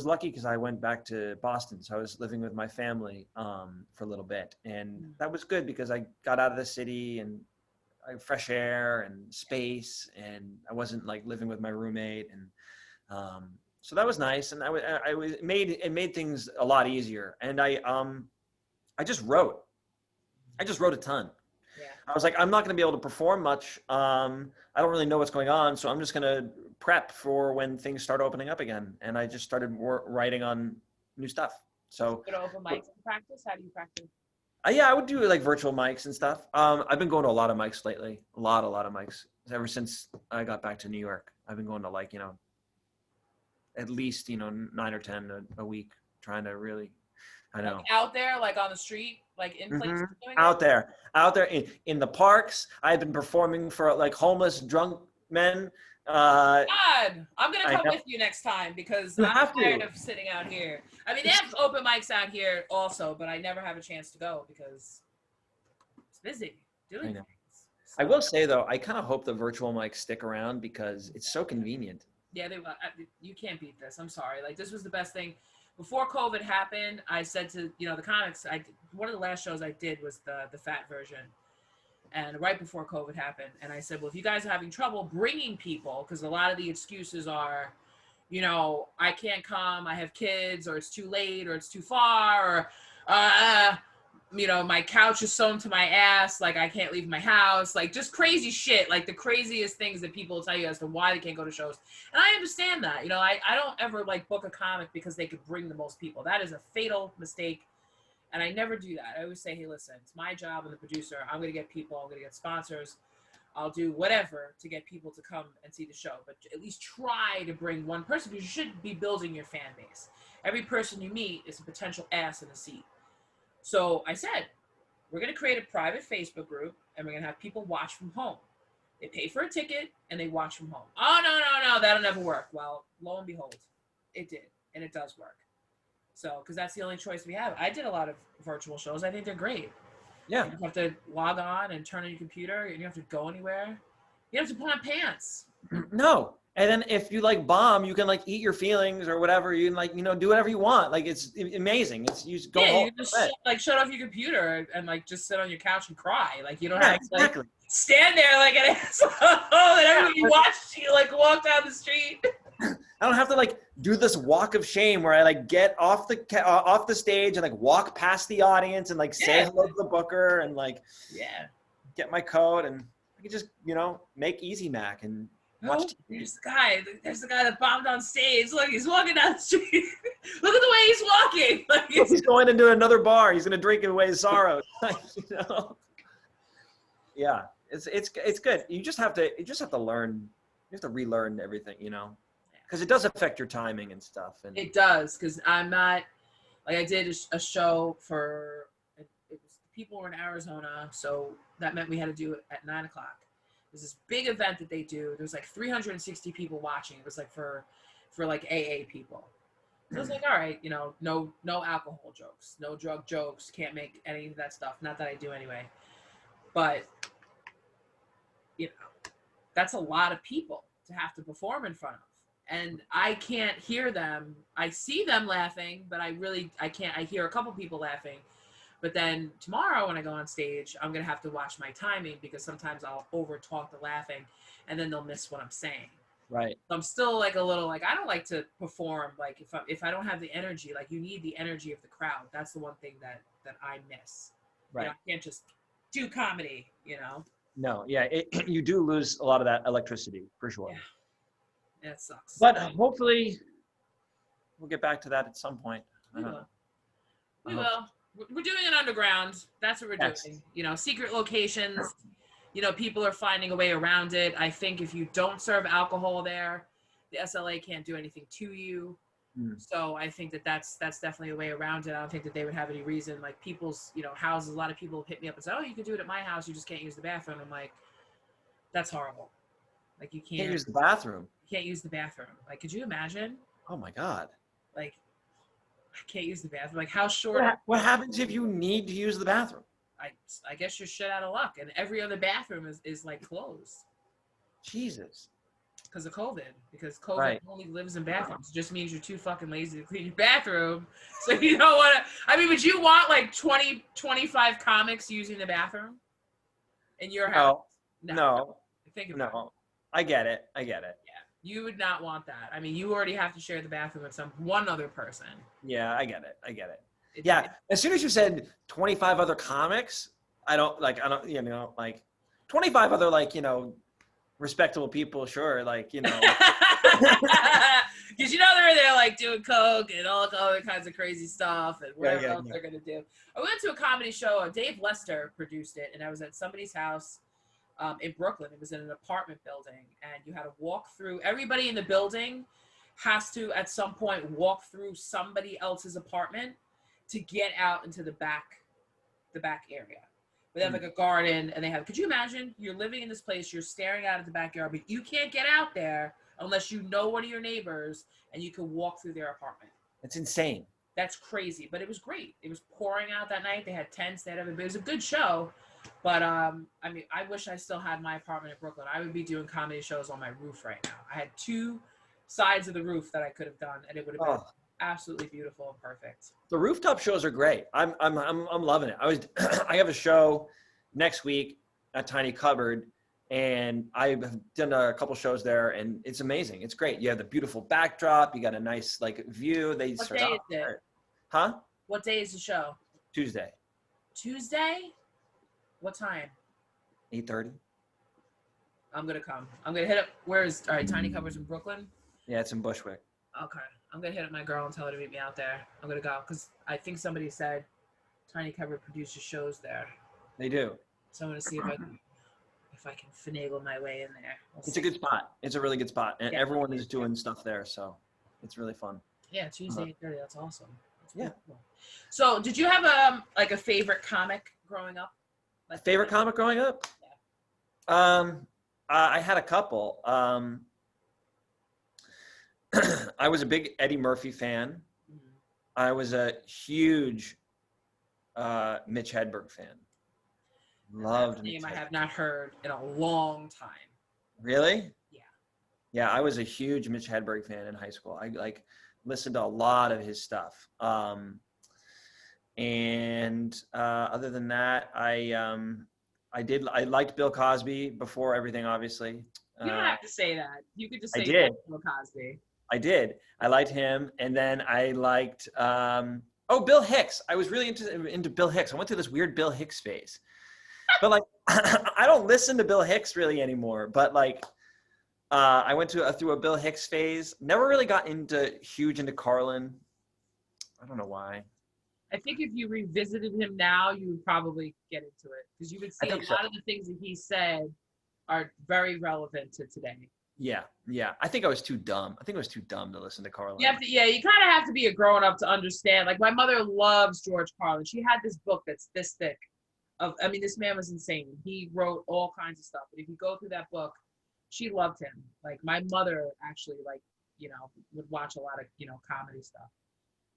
Speaker 2: lucky because I went back to Boston, so I was living with my family for a little bit, and that was good because I got out of the city and fresh air and space, and I wasn't like living with my roommate, and so that was nice, and it made things a lot easier, and I just wrote a ton.
Speaker 1: Yeah.
Speaker 2: I was like, I'm not going to be able to perform much. I don't really know what's going on, so I'm just going to prep for when things start opening up again. And I just started writing on new stuff. So
Speaker 1: go to open mics and practice. How do you practice?
Speaker 2: Yeah, I would do like virtual mics and stuff. I've been going to a lot of mics lately. A lot of mics. Ever since I got back to New York, I've been going to like, at least 9 or 10 a week, trying to really. I know.
Speaker 1: Like out there, like on the street, like in places.
Speaker 2: Out there in the parks. I've been performing for like homeless drunk men.
Speaker 1: God, I'm gonna come with you next time because I'm tired of sitting out here. I mean, they have open mics out here also, but I never have a chance to go because it's busy doing things. So.
Speaker 2: I will say though, I kind of hope the virtual mics stick around because it's so convenient.
Speaker 1: Yeah, you can't beat this. I'm sorry. Like this was the best thing. Before COVID happened, I said to the comics. One of the last shows I did was the fat version, and right before COVID happened, and I said, well, if you guys are having trouble bringing people, because a lot of the excuses are, I can't come, I have kids, or it's too late, or it's too far, or my couch is sewn to my ass, like I can't leave my house, like just crazy shit, like the craziest things that people will tell you as to why they can't go to shows. And I understand that. I don't ever like book a comic because they could bring the most people. That is a fatal mistake. And I never do that. I always say, hey, listen, it's my job. I'm the producer. I'm going to get people. I'm going to get sponsors. I'll do whatever to get people to come and see the show, but at least try to bring one person, because you should be building your fan base. Every person you meet is a potential ass in a seat. So I said, we're going to create a private Facebook group, and we're going to have people watch from home. They pay for a ticket, and they watch from home. Oh, no, that'll never work. Well, lo and behold, it did, and it does work. So, because that's the only choice we have. I did a lot of virtual shows. I think they're great.
Speaker 2: Yeah.
Speaker 1: You don't have to log on and turn on your computer. You don't have to go anywhere. You don't have to put on pants.
Speaker 2: No. And then if you like bomb, you can like eat your feelings or whatever. You can like, do whatever you want. Like it's amazing. It's you just go home.
Speaker 1: You just shut off your computer and like just sit on your couch and cry. Like you don't have to
Speaker 2: exactly.
Speaker 1: like stand there like an asshole and everybody watched you like walk down the street.
Speaker 2: I don't have to like do this walk of shame where I like get off the stage and like walk past the audience and like say hello to the booker and like get my coat, and I can just make Easy Mac and watch TV.
Speaker 1: There's the guy that bombed on stage. Look, he's walking down the street. Look at the way he's walking. Like
Speaker 2: he's going into another bar. He's gonna drink away his sorrows. Yeah, it's good. You just have to learn. You have to relearn everything. Because it does affect your timing and stuff. And
Speaker 1: it does, because I'm not, like I did a show for, it was people were in Arizona, so that meant we had to do it at 9 o'clock. There's this big event that they do. There was like 360 people watching. It was like for like AA people. So I was like, all right, no alcohol jokes, no drug jokes, can't make any of that stuff. Not that I do anyway. But, that's a lot of people to have to perform in front of. And I can't hear them. I see them laughing, but I can't. I hear a couple people laughing. But then tomorrow when I go on stage, I'm going to have to watch my timing, because sometimes I'll over talk the laughing and then they'll miss what I'm saying.
Speaker 2: Right.
Speaker 1: So I'm still like a little like, I don't like to perform. Like if I don't have the energy, like you need the energy of the crowd. That's the one thing that I miss.
Speaker 2: Right.
Speaker 1: I can't just do comedy,
Speaker 2: No. Yeah. You do lose a lot of that electricity for sure.
Speaker 1: Yeah. That sucks.
Speaker 2: But hopefully we'll get back to that at some point.
Speaker 1: We will. We're doing it underground. That's what we're doing. Secret locations. People are finding a way around it. I think if you don't serve alcohol there, the SLA can't do anything to you. So I think that's definitely a way around it. I don't think that they would have any reason. Like people's, houses, a lot of people have hit me up and say, oh, you can do it at my house. You just can't use the bathroom. I'm like, that's horrible. Like you can't
Speaker 2: use the bathroom.
Speaker 1: You can't use the bathroom. Like, could you imagine?
Speaker 2: Oh my God.
Speaker 1: Like, I can't use the bathroom. Like, how short?
Speaker 2: What happens if you need to use the bathroom?
Speaker 1: I guess you're shit out of luck. And every other bathroom is like closed.
Speaker 2: Jesus.
Speaker 1: Because of COVID. Because COVID only lives in bathrooms. It just means you're too fucking lazy to clean your bathroom. So you don't want to. I mean, would you want like 20, 25 comics using the bathroom in your house?
Speaker 2: No.
Speaker 1: Think about it.
Speaker 2: I get it.
Speaker 1: Yeah. You would not want that. I mean, you already have to share the bathroom with one other person.
Speaker 2: Yeah, I get it. As soon as you said 25 other comics, I don't 25 other respectable people, sure,
Speaker 1: Because they're there like doing coke and all other kinds of crazy stuff and whatever else they're gonna do. I went to a comedy show. Dave Lester produced it, and I was at somebody's house in Brooklyn. It was in an apartment building, and you had to walk through. Everybody in the building has to at some point walk through somebody else's apartment to get out into the back area. But they have like a garden, and they have, could you imagine you're living in this place, you're staring out at the backyard, but you can't get out there unless you know one of your neighbors and you can walk through their apartment.
Speaker 2: It's insane.
Speaker 1: That's crazy, but it was great. It was pouring out that night. They had tents, it was a good show. But I mean, I wish I still had my apartment in Brooklyn. I would be doing comedy shows on my roof right now. I had 2 sides of the roof that I could have done, and it would have been absolutely beautiful and perfect.
Speaker 2: The rooftop shows are great. I'm loving it. I have a show next week at Tiny Cupboard, and I've done a couple shows there, and it's amazing. It's great. You have the beautiful backdrop. You got a nice view.
Speaker 1: What day is it?
Speaker 2: Huh?
Speaker 1: What day is the show?
Speaker 2: Tuesday.
Speaker 1: Tuesday? What time?
Speaker 2: 8:30.
Speaker 1: I'm gonna come. I'm gonna hit up. All right, Tiny Cupboard's in Brooklyn?
Speaker 2: Yeah, it's in Bushwick.
Speaker 1: Okay. I'm gonna hit up my girl and tell her to meet me out there. I'm gonna go because I think somebody said Tiny Cupboard produces shows there.
Speaker 2: They do.
Speaker 1: So I'm gonna see if if I can finagle my way in there.
Speaker 2: It's a good spot. It's a really good spot, and
Speaker 1: Yeah.
Speaker 2: everyone is doing stuff there, so it's really fun.
Speaker 1: Yeah, Tuesday 8:30. That's awesome. That's
Speaker 2: Yeah.
Speaker 1: cool. So, did you have like a favorite comic growing up? Like
Speaker 2: Favorite comic growing up? I had a couple. I was a big Eddie Murphy fan.
Speaker 1: Mhm.
Speaker 2: I was a huge Mitch Hedberg fan. Loved
Speaker 1: That name
Speaker 2: Mitch
Speaker 1: I
Speaker 2: Hedberg.
Speaker 1: have not heard in a long time.
Speaker 2: Really?
Speaker 1: Yeah.
Speaker 2: Yeah, I was a huge Mitch Hedberg fan in high school. I listened to a lot of his stuff. And other than that, I liked Bill Cosby before everything, obviously.
Speaker 1: You don't have to say that. You could just
Speaker 2: I
Speaker 1: say
Speaker 2: did.
Speaker 1: Bill Cosby.
Speaker 2: I did. I liked him, and then I liked Bill Hicks. I was really into Bill Hicks. I went through this weird Bill Hicks phase, but like I don't listen to Bill Hicks really anymore. But like I went through a Bill Hicks phase. Never really got huge into Carlin. I don't know why.
Speaker 1: I think if you revisited him now, you would probably get into it because you would see a lot of the things that he said are very relevant to today.
Speaker 2: Yeah. I think I was too dumb. I think I was too dumb to listen to Carlin.
Speaker 1: You kind of have to be a grown up to understand. Like my mother loves George Carlin. She had this book that's this thick. This man was insane. He wrote all kinds of stuff. But if you go through that book, she loved him. Like my mother actually, would watch a lot of comedy stuff.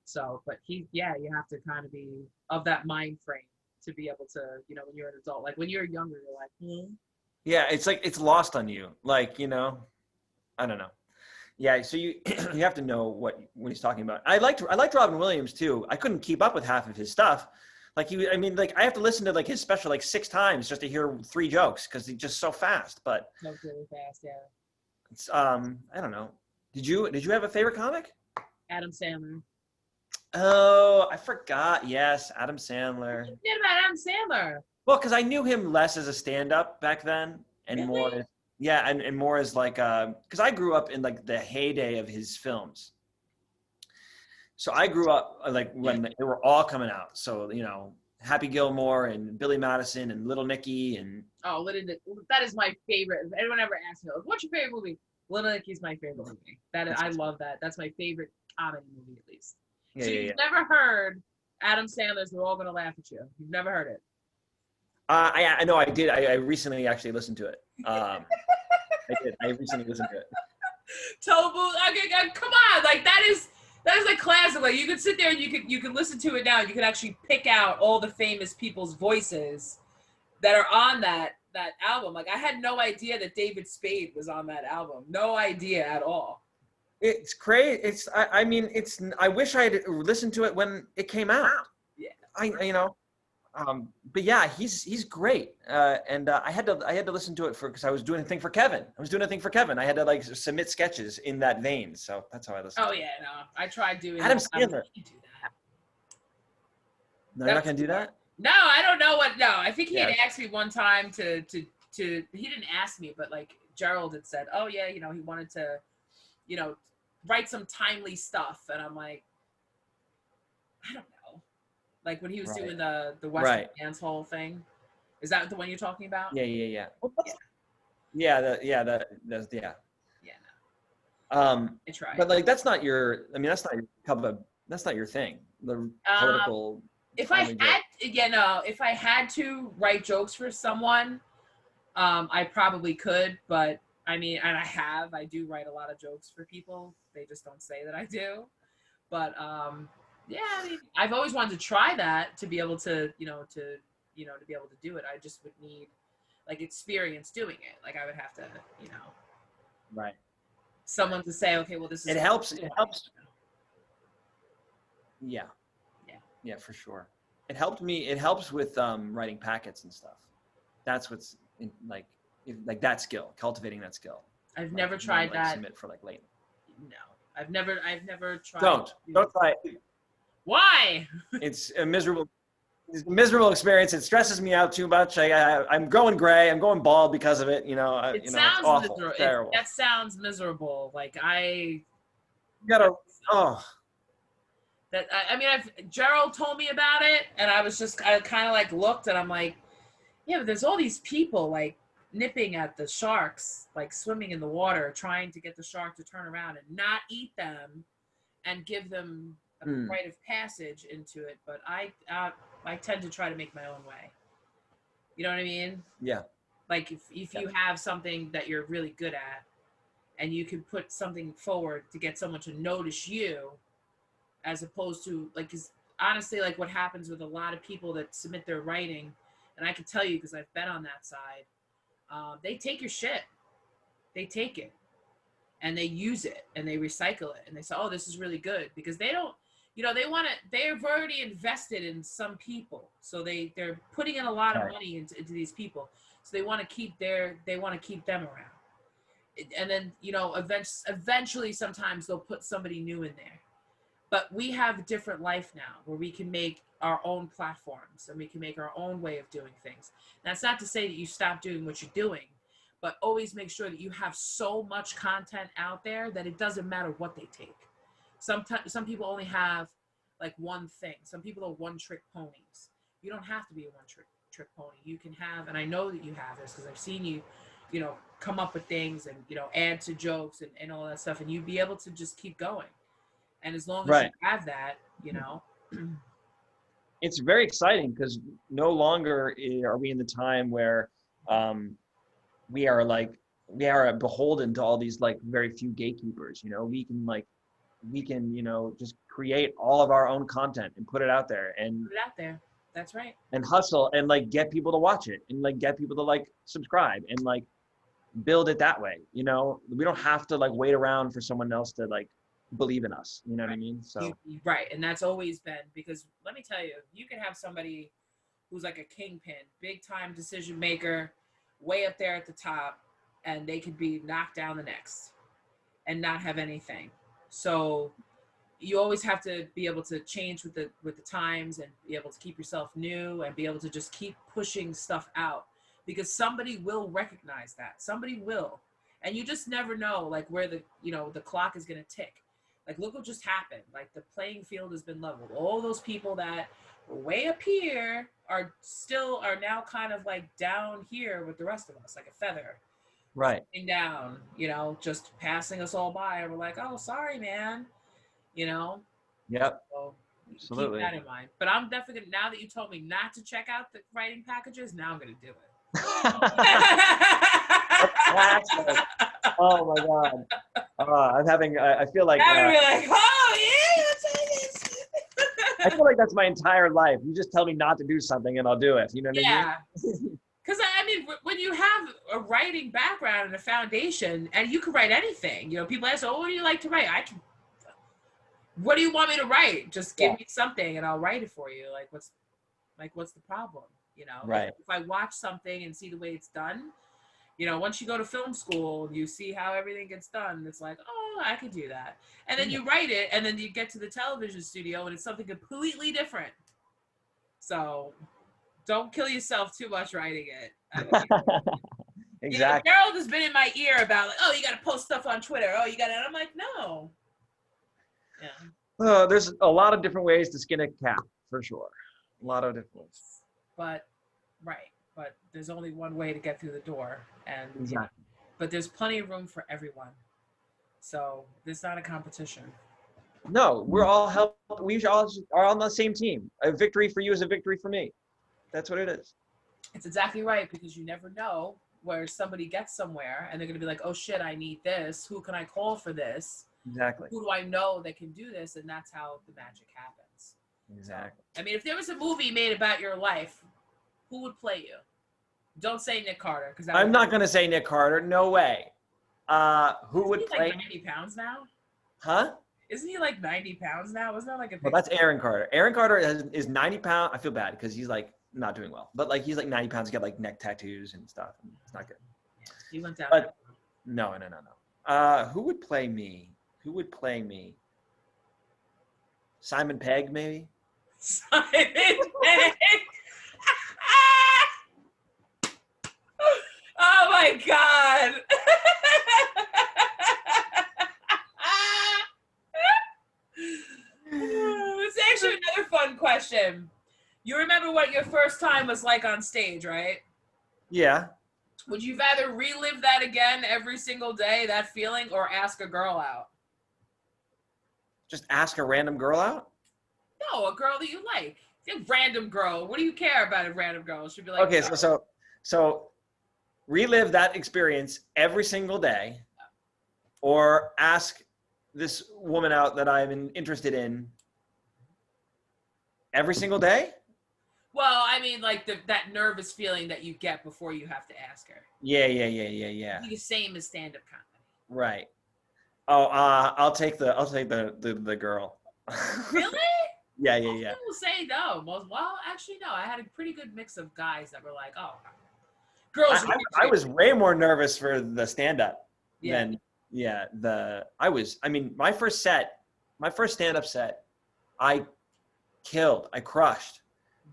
Speaker 1: So, but you have to kind of be of that mind frame to be able to, when you're an adult. Like when you're younger, you're like,
Speaker 2: Yeah, it's like it's lost on you. Like, I don't know. Yeah, so you you have to know what he's talking about. I liked Robin Williams too. I couldn't keep up with half of his stuff. Like I have to listen to like his special like 6 times just to hear 3 jokes because he's just so fast. But
Speaker 1: goes really fast, yeah.
Speaker 2: It's I don't know. Did you have a favorite comic?
Speaker 1: Adam Sandler.
Speaker 2: Oh, I forgot. Yes, Adam Sandler.
Speaker 1: What about Adam Sandler?
Speaker 2: Well, because I knew him less as a stand-up back then, and
Speaker 1: Really?
Speaker 2: more, and more as like, because I grew up in like the heyday of his films. So I grew up like when they were all coming out. So Happy Gilmore and Billy Madison and Little Nicky and.
Speaker 1: Oh, that is my favorite. If anyone ever asks me, like, what's your favorite movie? Little Nicky's my favorite movie. I love that. That's my favorite comedy movie, at least.
Speaker 2: Yeah,
Speaker 1: so you've never heard Adam Sandler's "We're All Gonna Laugh at You"? You've never heard it?
Speaker 2: I know I did. I recently actually listened to it. I did. I recently listened to it.
Speaker 1: Tobu, come on! Like that is like classic. Like you could sit there and you could listen to it now. You could actually pick out all the famous people's voices that are on that album. Like I had no idea that David Spade was on that album. No idea at all.
Speaker 2: It's crazy. I wish I had listened to it when it came out.
Speaker 1: Yeah.
Speaker 2: But yeah, he's great. And I had to listen to it because I was doing a thing for Kevin. I had to like submit sketches in that vein. So that's how I listened.
Speaker 1: Oh yeah, no. I tried doing
Speaker 2: Adam
Speaker 1: that.
Speaker 2: Sandler. No, you're not gonna do that?
Speaker 1: No, I don't know what. No, I think he had
Speaker 2: Yeah.
Speaker 1: asked me one time to. He didn't ask me, but like Gerald had said, oh yeah, he wanted to, write some timely stuff, and I'm like, I don't know. Like when he was doing the Western Dance Hall thing. Is that the one you're talking about?
Speaker 2: Yeah.
Speaker 1: Yeah.
Speaker 2: Yeah.
Speaker 1: I tried.
Speaker 2: But like that's not your thing. The political.
Speaker 1: If I had to write jokes for someone, I probably could, but I do write a lot of jokes for people. They just don't say that I do. But I've always wanted to try that to be able to, to be able to do it. I just would need like experience doing it. Like I would have to,
Speaker 2: Right.
Speaker 1: someone to say, okay, well, this is.
Speaker 2: It helps. Yeah, for sure. It helped me. It helps with writing packets and stuff. That's what's that skill, cultivating that skill.
Speaker 1: I've never tried that.
Speaker 2: Submit for like late.
Speaker 1: No, I've never tried.
Speaker 2: Don't try it.
Speaker 1: Why?
Speaker 2: It's a miserable experience. It stresses me out too much. I'm going gray. I'm going bald because of it.
Speaker 1: Sounds
Speaker 2: it's awful.
Speaker 1: miserable.
Speaker 2: Terrible.
Speaker 1: That sounds miserable. Like
Speaker 2: You gotta. Oh.
Speaker 1: Gerald told me about it, and I kind of like looked, and I'm like, yeah, but there's all these people like nipping at the sharks, like swimming in the water, trying to get the shark to turn around and not eat them and give them a rite of passage into it. But I tend to try to make my own way. You know what I mean?
Speaker 2: Yeah.
Speaker 1: Like if you have something that you're really good at and you can put something forward to get someone to notice you, as opposed to like, cause honestly, like what happens with a lot of people that submit their writing, and I can tell you because I've been on that side, they take your shit, they take it, and they use it and they recycle it and they say, oh, this is really good, because they don't, you know, they've already invested in some people, so they're putting in a lot of money into these people, so they want to keep them around. And then, you know, eventually sometimes they'll put somebody new in there. But we have a different life now where we can make our own platforms and we can make our own way of doing things. That's not to say that you stop doing what you're doing, but always make sure that you have so much content out there that it doesn't matter what they take. Sometimes some people only have like one thing. Some people are one-trick ponies. You don't have to be a one-trick pony. You can have, and I know that you have this because I've seen you, you know, come up with things and, you know, add to jokes and all that stuff, and you'd be able to just keep going. And as long as you have that, you know.
Speaker 2: It's very exciting because no longer are we in the time where we are beholden to all these like very few gatekeepers. You know, we can, you know, just create all of our own content and put it out there and
Speaker 1: put it out there. That's right.
Speaker 2: And hustle and like get people to watch it and like get people to like subscribe and like build it that way. You know, we don't have to like wait around for someone else to like believe in us. You know what I mean? So
Speaker 1: right. And that's always been, because let me tell you, you can have somebody who's like a kingpin, big time decision maker, way up there at the top, and they could be knocked down the next and not have anything. So you always have to be able to change with the times and be able to keep yourself new and be able to just keep pushing stuff out, because somebody will recognize that. Somebody will. And you just never know like where the, you know, the clock is going to tick. Like, look what just happened. Like, the playing field has been leveled. All those people that were way up here are now kind of like down here with the rest of us, like a feather.
Speaker 2: Right.
Speaker 1: Down, you know, just passing us all by. And we're like, oh, sorry, man. You know?
Speaker 2: Yep.
Speaker 1: So
Speaker 2: absolutely.
Speaker 1: Keep that in mind. But I'm definitely, now that you told me not to check out the writing packages, now I'm going to do it.
Speaker 2: Oh my God. I feel like,
Speaker 1: oh yeah,
Speaker 2: I feel like that's my entire life. You just tell me not to do something and I'll do it. You know what I
Speaker 1: mean? Because I mean, when you have a writing background and a foundation, and you can write anything, you know, people ask, oh, what do you like to write? What do you want me to write? Just give me something and I'll write it for you. What's the problem? You know,
Speaker 2: right.
Speaker 1: If I watch something and see the way it's done, you know, once you go to film school, you see how everything gets done. It's like, oh, I could do that. And then you write it, and then you get to the television studio, and it's something completely different. So don't kill yourself too much writing it. I mean,
Speaker 2: exactly.
Speaker 1: Gerald has been in my ear about, like, oh, you got to post stuff on Twitter. Oh, you got to. I'm like, no. Yeah.
Speaker 2: There's a lot of different ways to skin a cat, for sure. A lot of different ways.
Speaker 1: But there's only one way to get through the door, and
Speaker 2: exactly.
Speaker 1: But there's plenty of room for everyone, so there's not a competition.
Speaker 2: No, we're all help. We all are on the same team. A victory for you is a victory for me. That's what it is.
Speaker 1: It's exactly right, because you never know where somebody gets somewhere and they're gonna be like, oh shit, I need this. Who can I call for this?
Speaker 2: Exactly.
Speaker 1: Who do I know that can do this? And that's how the magic happens.
Speaker 2: Exactly.
Speaker 1: So, I mean, if there was a movie made about your life, who would play you? Don't say Nick Carter, because
Speaker 2: I'm not going to say Nick Carter. No way. Who would play?
Speaker 1: Like 90 pounds now?
Speaker 2: Huh?
Speaker 1: Isn't he like 90 pounds now? Wasn't that like a?
Speaker 2: Well, that's Aaron Carter. Aaron Carter is 90 pounds. I feel bad because he's like not doing well, but like he's like 90 pounds. He's got like neck tattoos and stuff. It's not good.
Speaker 1: Yeah, he went down.
Speaker 2: But no. Who would play me? Who would play me? Simon Pegg, maybe.
Speaker 1: Simon Pegg. Oh my God. It's actually another fun question. You remember what your first time was like on stage, right?
Speaker 2: Yeah.
Speaker 1: Would you rather relive that again every single day, that feeling, or ask a girl out?
Speaker 2: Just ask a random girl out?
Speaker 1: No, a girl that you like. A random girl. What do you care about a random girl? She'd be like,
Speaker 2: Okay,
Speaker 1: no.
Speaker 2: so relive that experience every single day, or ask this woman out that I'm interested in every single day?
Speaker 1: Well, I mean, like that nervous feeling that you get before you have to ask her.
Speaker 2: Yeah.
Speaker 1: It'd be the same as stand-up comedy.
Speaker 2: Right. Oh, I'll take the girl.
Speaker 1: Really?
Speaker 2: Yeah.
Speaker 1: Most people say no. Well, actually, no. I had a pretty good mix of guys that were like, "Oh, girls."
Speaker 2: I was way more nervous for the stand-up
Speaker 1: Yeah.
Speaker 2: than I mean, my first stand-up set, I killed. I crushed.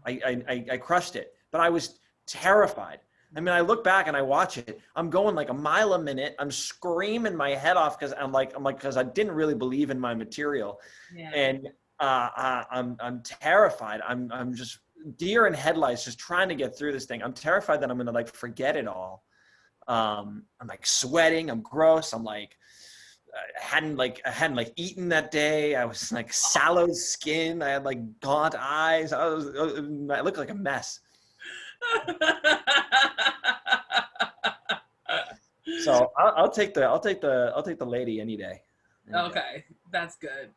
Speaker 2: I crushed it. But I was terrified. I mean, I look back and I watch it. I'm going like a mile a minute. I'm screaming my head off because because I didn't really believe in my material,
Speaker 1: Yeah.
Speaker 2: and I'm terrified. I'm just deer in headlights, just trying to get through this thing. I'm terrified that I'm gonna like forget it all. I'm like sweating. I'm gross. I'm like I hadn't eaten that day. I was like sallow skin. I had like gaunt eyes. I looked like a mess. So I'll take the lady any day.
Speaker 1: Okay, that's good.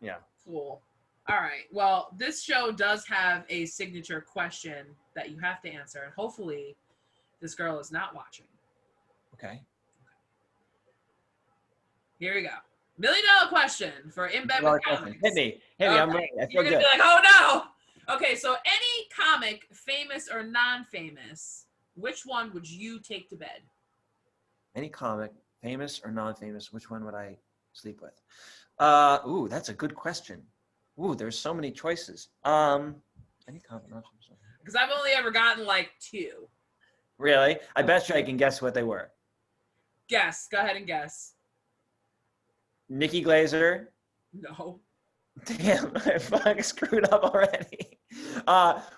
Speaker 2: Yeah.
Speaker 1: Cool. All right. Well, this show does have a signature question that you have to answer, and hopefully, this girl is not watching.
Speaker 2: Okay.
Speaker 1: Here we go. $1 million question for In Bed with Comics.
Speaker 2: Hit me. Okay. I'm ready. I feel
Speaker 1: You're gonna
Speaker 2: good.
Speaker 1: be like, oh no. Okay, so any comic, famous or non-famous, which one would you take to bed?
Speaker 2: Any comic, famous or non-famous, which one would I sleep with? Ooh, that's a good question. Ooh, there's so many choices. Any comic, non-famous.
Speaker 1: Because I've only ever gotten like 2.
Speaker 2: Really? I bet you I can guess what they were.
Speaker 1: Guess. Go ahead and guess.
Speaker 2: Nikki Glazer.
Speaker 1: No.
Speaker 2: Damn, I fucking screwed up already.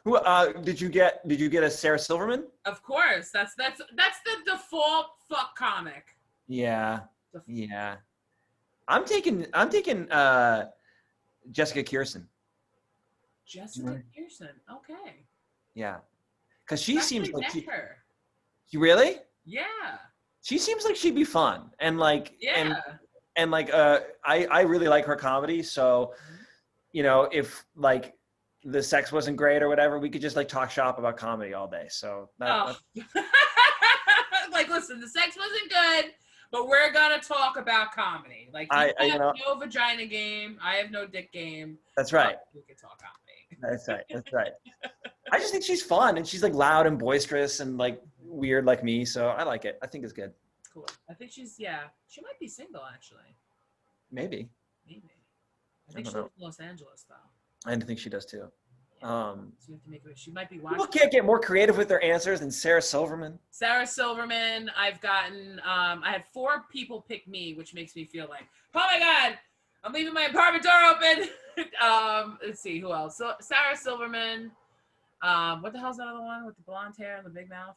Speaker 2: Who did you get a Sarah Silverman?
Speaker 1: Of course. That's the default fuck comic.
Speaker 2: Yeah. I'm taking Jessica Kirson.
Speaker 1: Jessica Kirson. Okay.
Speaker 2: Yeah. Cuz she seems like
Speaker 1: her.
Speaker 2: You really?
Speaker 1: Yeah.
Speaker 2: She seems like she'd be fun and like
Speaker 1: yeah.
Speaker 2: and like I really like her comedy, so you know, if like the sex wasn't great or whatever, we could just like talk shop about comedy all day. So
Speaker 1: like, listen, the sex wasn't good, but we're gonna talk about comedy. Like, you have no vagina game, I have no dick game.
Speaker 2: That's right.
Speaker 1: We can talk comedy.
Speaker 2: That's right. I just think she's fun, and she's like loud and boisterous and like weird like me, so I like it. I think it's good.
Speaker 1: Cool. I think she might be single actually.
Speaker 2: Maybe.
Speaker 1: I think she lives in Los Angeles though.
Speaker 2: I think she does too.
Speaker 1: Yeah. So you have to make it. She might be watching.
Speaker 2: People can't get more creative with their answers than Sarah Silverman.
Speaker 1: Sarah Silverman. I've gotten. I had 4 people pick me, which makes me feel like, oh my god, I'm leaving my apartment door open. Let's see who else. So Sarah Silverman. What the hell's that other one with the blonde hair and the big mouth?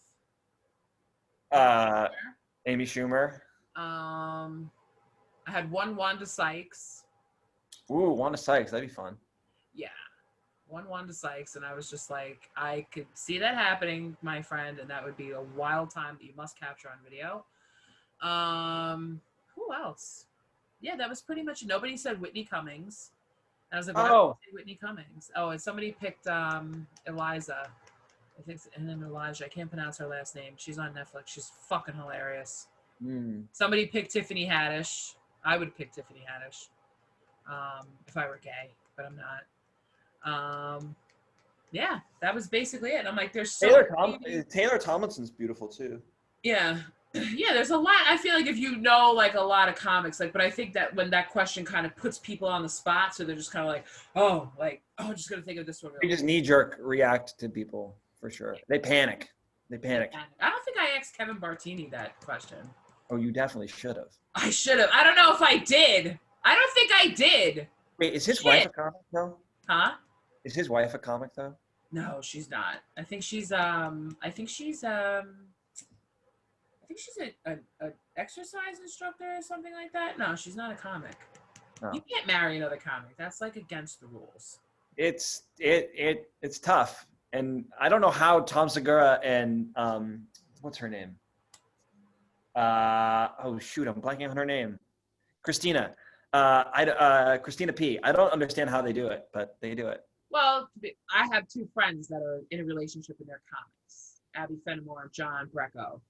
Speaker 2: Amy Schumer.
Speaker 1: I had one Wanda Sykes.
Speaker 2: Ooh, Wanda Sykes. That'd be fun.
Speaker 1: Yeah. One Wanda Sykes. And I was just like, I could see that happening, my friend. And that would be a wild time that you must capture on video. Who else? Yeah, that was pretty much, nobody said Whitney Cummings. And I was like, why did you say Whitney Cummings? Oh, and somebody picked Eliza. I think, and then Elijah. I can't pronounce her last name. She's on Netflix. She's fucking hilarious. Somebody picked Tiffany Haddish. I would pick Tiffany Haddish if I were gay, but I'm not. Yeah, that was basically it. I'm like, there's so
Speaker 2: Taylor Tomlinson's beautiful too.
Speaker 1: Yeah. Yeah, there's a lot. I feel like if you know like a lot of comics, like, but I think that when that question kind of puts people on the spot, so they're just kind of like, I'm just gonna think of this one.
Speaker 2: You just knee jerk react to people for sure. They panic.
Speaker 1: I don't think I asked Kevin Bartini that question.
Speaker 2: Oh, you definitely should have.
Speaker 1: I should have. I don't know if I did. I don't think I did.
Speaker 2: Wait, is his wife a comic though?
Speaker 1: Huh?
Speaker 2: Is his wife a comic though?
Speaker 1: No, she's not. I think she's think she's a exercise instructor or something like that. No, she's not a comic.
Speaker 2: No.
Speaker 1: You can't marry another comic. That's like against the rules.
Speaker 2: It's tough, and I don't know how Tom Segura and what's her name? Oh shoot, I'm blanking on her name. Christina. Christina P. I don't understand how they do it, but they do it.
Speaker 1: Well, I have two friends that are in a relationship in their comics, Abby Fenimore and John Greco.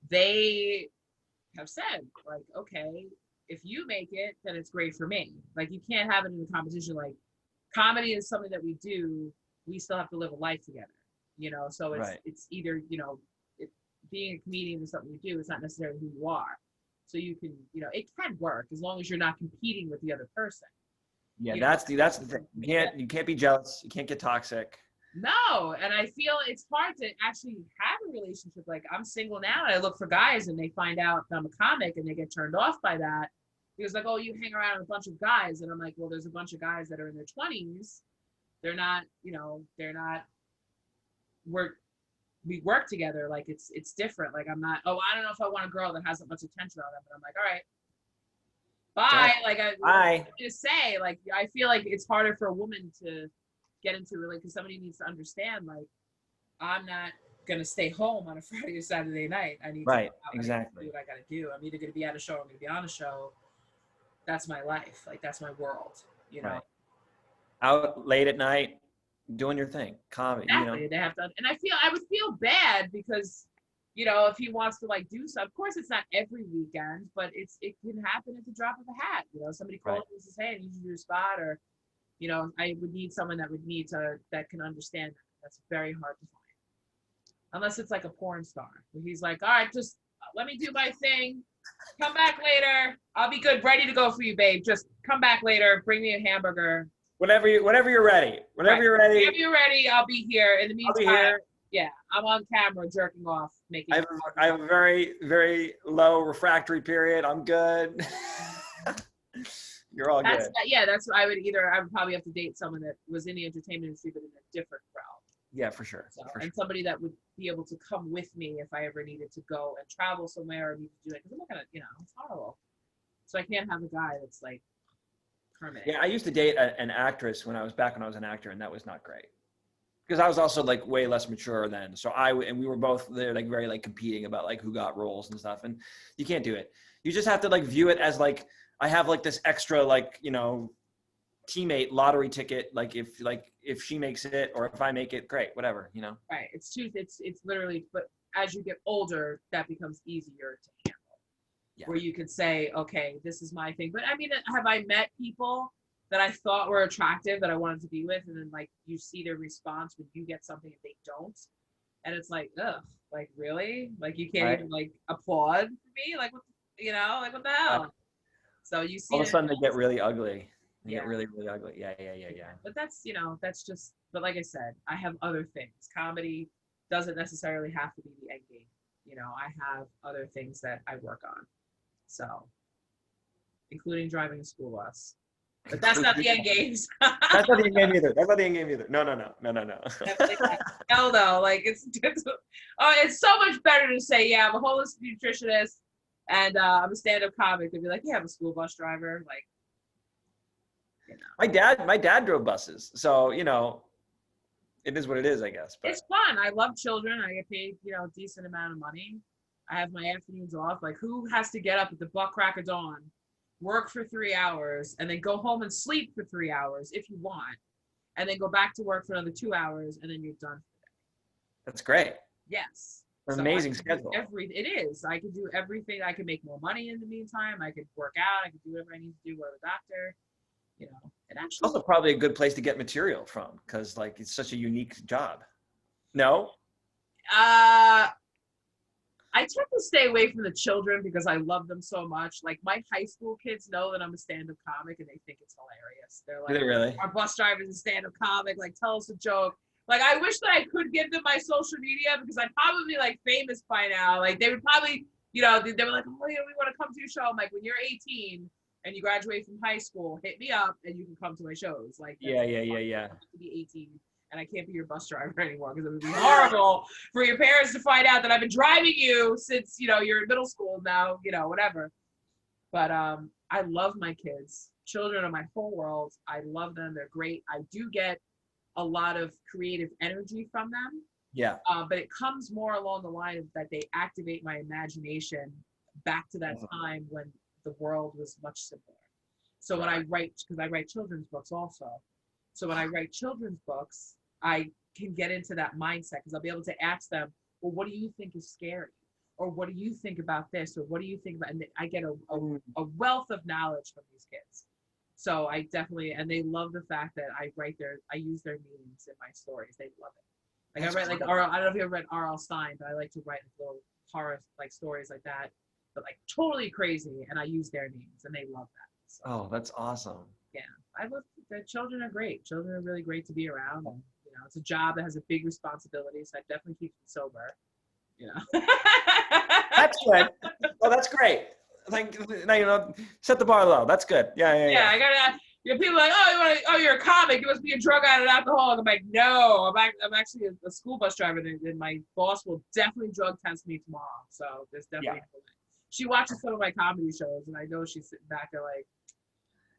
Speaker 1: They have said, like, okay, if you make it, then it's great for me. Like, you can't have it in a competition. Like, comedy is something that we do. We still have to live a life together, you know? So it's either, you know, being a comedian is something you do. It's not necessarily who you are. So you can, you know, it can work as long as you're not competing with the other person.
Speaker 2: Yeah, that's the thing. You can't be jealous. You can't get toxic.
Speaker 1: No, and I feel it's hard to actually have a relationship. Like, I'm single now, and I look for guys, and they find out that I'm a comic, and they get turned off by that. Because like, oh, you hang around with a bunch of guys, and I'm like, well, there's a bunch of guys that are in their 20s. They're not, you know, we work together. Like, it's different. Like, I'm not, oh, I don't know if I want a girl that hasn't much attention on them, but I'm like, all right, bye.
Speaker 2: Yeah.
Speaker 1: Like,
Speaker 2: Bye.
Speaker 1: Just say, like, I feel like it's harder for a woman to get into really, because somebody needs to understand, like, I'm not gonna stay home on a Friday or Saturday night. I need to go out.
Speaker 2: Exactly.
Speaker 1: I do what I gotta do. I'm either gonna be at a show or I'm gonna be on a show. That's my life. Like, that's my world, you know.
Speaker 2: Right. Out late at night, doing your thing, comedy.
Speaker 1: Exactly.
Speaker 2: You know?
Speaker 1: They have to, and I would feel bad because, you know, if he wants to like do so, of course it's not every weekend, but it can happen at the drop of a hat. You know, somebody calls and says, hey, I need you to do a spot, or, you know, I would need someone that can understand that. That's very hard to find. Unless it's like a porn star, where he's like, all right, just let me do my thing. Come back later. I'll be good, ready to go for you, babe. Just come back later. Bring me a hamburger.
Speaker 2: Whenever you're ready. Whenever you're ready.
Speaker 1: Whenever you're ready, I'll be here. In the meantime,
Speaker 2: I'll be here.
Speaker 1: Yeah, I'm on camera jerking off, making.
Speaker 2: I have a very, very low refractory period. I'm good. You're all good.
Speaker 1: That's what I would probably have to date someone that was in the entertainment industry, but in a different realm.
Speaker 2: Yeah, for sure.
Speaker 1: So, somebody that would be able to come with me if I ever needed to go and travel somewhere or need to do it. Because I'm not gonna, you know, it's horrible. So I can't have a guy that's like permanent.
Speaker 2: Yeah, I used to date an actress when I was an actor, and that was not great. Because I was also like way less mature then. So we were both there like very like competing about like who got roles and stuff. And you can't do it. You just have to like view it as like, I have like this extra like, you know, teammate lottery ticket. Like if she makes it or if I make it, great, whatever, you know?
Speaker 1: Right. It's literally, but as you get older, that becomes easier to handle. Yeah. Where you could say, okay, this is my thing. But I mean, have I met people that I thought were attractive that I wanted to be with, and then like you see their response when you get something and they don't, and it's like, ugh, like really, like you can't even like applaud for me, like what, you know, like what the hell? So you see,
Speaker 2: all of a sudden they get really ugly. They
Speaker 1: get
Speaker 2: really, really ugly. Yeah.
Speaker 1: But that's, you know, that's just. But like I said, I have other things. Comedy doesn't necessarily have to be the end game. You know, I have other things that I work on. So, including driving a school bus. But that's not the end games.
Speaker 2: That's not the end game either. No.
Speaker 1: Hell no. Like it's so much better to say, yeah, I'm a holistic nutritionist and I'm a stand-up comic, than be like, yeah, I'm a school bus driver. Like, you know.
Speaker 2: My dad drove buses, so you know, it is what it is, I guess. But.
Speaker 1: It's fun. I love children. I get paid, you know, a decent amount of money. I have my afternoons off. Like, who has to get up at the butt crack of dawn, work for 3 hours, and then go home and sleep for 3 hours if you want, and then go back to work for another 2 hours, and then you're done for the day.
Speaker 2: That's great.
Speaker 1: Yes.
Speaker 2: An amazing schedule.
Speaker 1: It is. I could do everything. I could make more money in the meantime. I could work out. I could do whatever I need to do. Go to the doctor. You know, it actually.
Speaker 2: Also, probably a good place to get material from, because like it's such a unique job. No.
Speaker 1: I tend to stay away from the children because I love them so much. Like, my high school kids know that I'm a stand-up comic and they think it's hilarious. They're like,
Speaker 2: really?
Speaker 1: Our bus driver's a stand-up comic. Like, tell us a joke. Like, I wish that I could give them my social media because I'd probably be like famous by now. Like, they would probably, you know, they were like, oh, yeah, we want to come to your show. I'm like, when you're 18 and you graduate from high school, hit me up and you can come to my shows. Like,
Speaker 2: yeah.
Speaker 1: To be 18 and I can't be your bus driver anymore because it would be horrible for your parents to find out that I've been driving you since, you're in middle school now, whatever. But I love my kids. Children are my whole world. I love them. They're great. I do get a lot of creative energy from them.
Speaker 2: Yeah.
Speaker 1: But it comes more along the line of that they activate my imagination back to that time when the world was much simpler. So when I write, because I write children's books also. So when I write children's books, I can get into that mindset because I'll be able to ask them, well, what do you think is scary? Or what do you think about this? Or what do you think about, and I get a wealth of knowledge from these kids. So I definitely, and they love the fact that I use their meanings in my stories. They love it. Like I write like R.L. I don't know if you ever read R.L. Stein, but I like to write little horror like stories like that, but like totally crazy, and I use their names, and they love that. So,
Speaker 2: Oh, that's awesome.
Speaker 1: yeah, I love the children are great. Children are really great to be around. And, it's a job that has a big responsibility, so I definitely keep them sober.
Speaker 2: That's good. Oh, that's great. Like, set the bar low. That's good. Yeah.
Speaker 1: I gotta. People are like, you're a comic. You must be a drug addict, alcoholic. I'm like, no, I'm actually a school bus driver, and my boss will definitely drug test me tomorrow. So there's definitely. Yeah. She watches some of my comedy shows, and I know she's sitting back there like,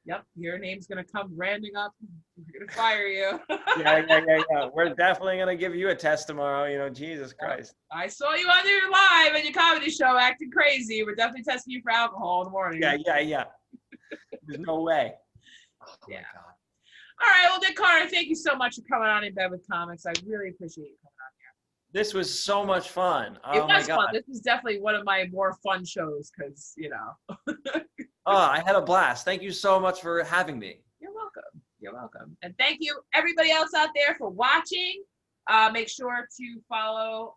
Speaker 1: yep, your name's gonna come branding up. We're gonna fire you.
Speaker 2: Yeah. We're definitely gonna give you a test tomorrow. Jesus Christ.
Speaker 1: I saw you on your live at your comedy show acting crazy. We're definitely testing you for alcohol in the morning.
Speaker 2: Yeah. There's no way. Oh,
Speaker 1: yeah. All right. Well, Nick Carter, thank you so much for coming on In Bed with Comics. I really appreciate you coming on here.
Speaker 2: This was so much fun.
Speaker 1: It was fun. This was definitely one of my more fun shows because,
Speaker 2: Oh, I had a blast. Thank you so much for having me.
Speaker 1: You're welcome. And thank you, everybody else out there, for watching. Make sure to follow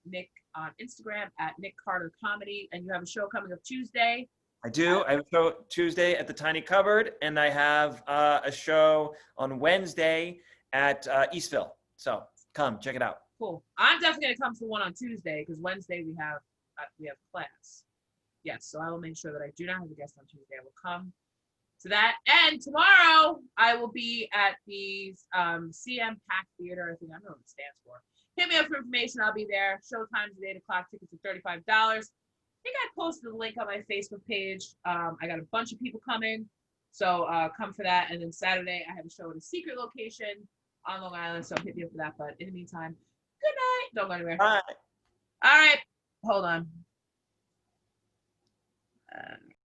Speaker 1: Nick on Instagram at Nick Carter Comedy. And you have a show coming up Tuesday.
Speaker 2: I do. I have a show Tuesday at the Tiny Cupboard, and I have a show on Wednesday at Eastville. So come check it out.
Speaker 1: Cool. I'm definitely gonna come to the one on Tuesday because Wednesday we have class. Yes, so I will make sure that I do not have a guest on Tuesday. I will come to that, and tomorrow I will be at the CM Pack Theater. I think I don't know what it stands for. Hit me up for information. I'll be there. Showtime's at 8 o'clock. Tickets are $35. I think I posted the link on my Facebook page. I got a bunch of people coming, so come for that. And then Saturday, I have a show at a secret location on Long Island, so hit me up for that. But in the meantime, good night. Don't go anywhere.
Speaker 2: Bye.
Speaker 1: All right. Hold on.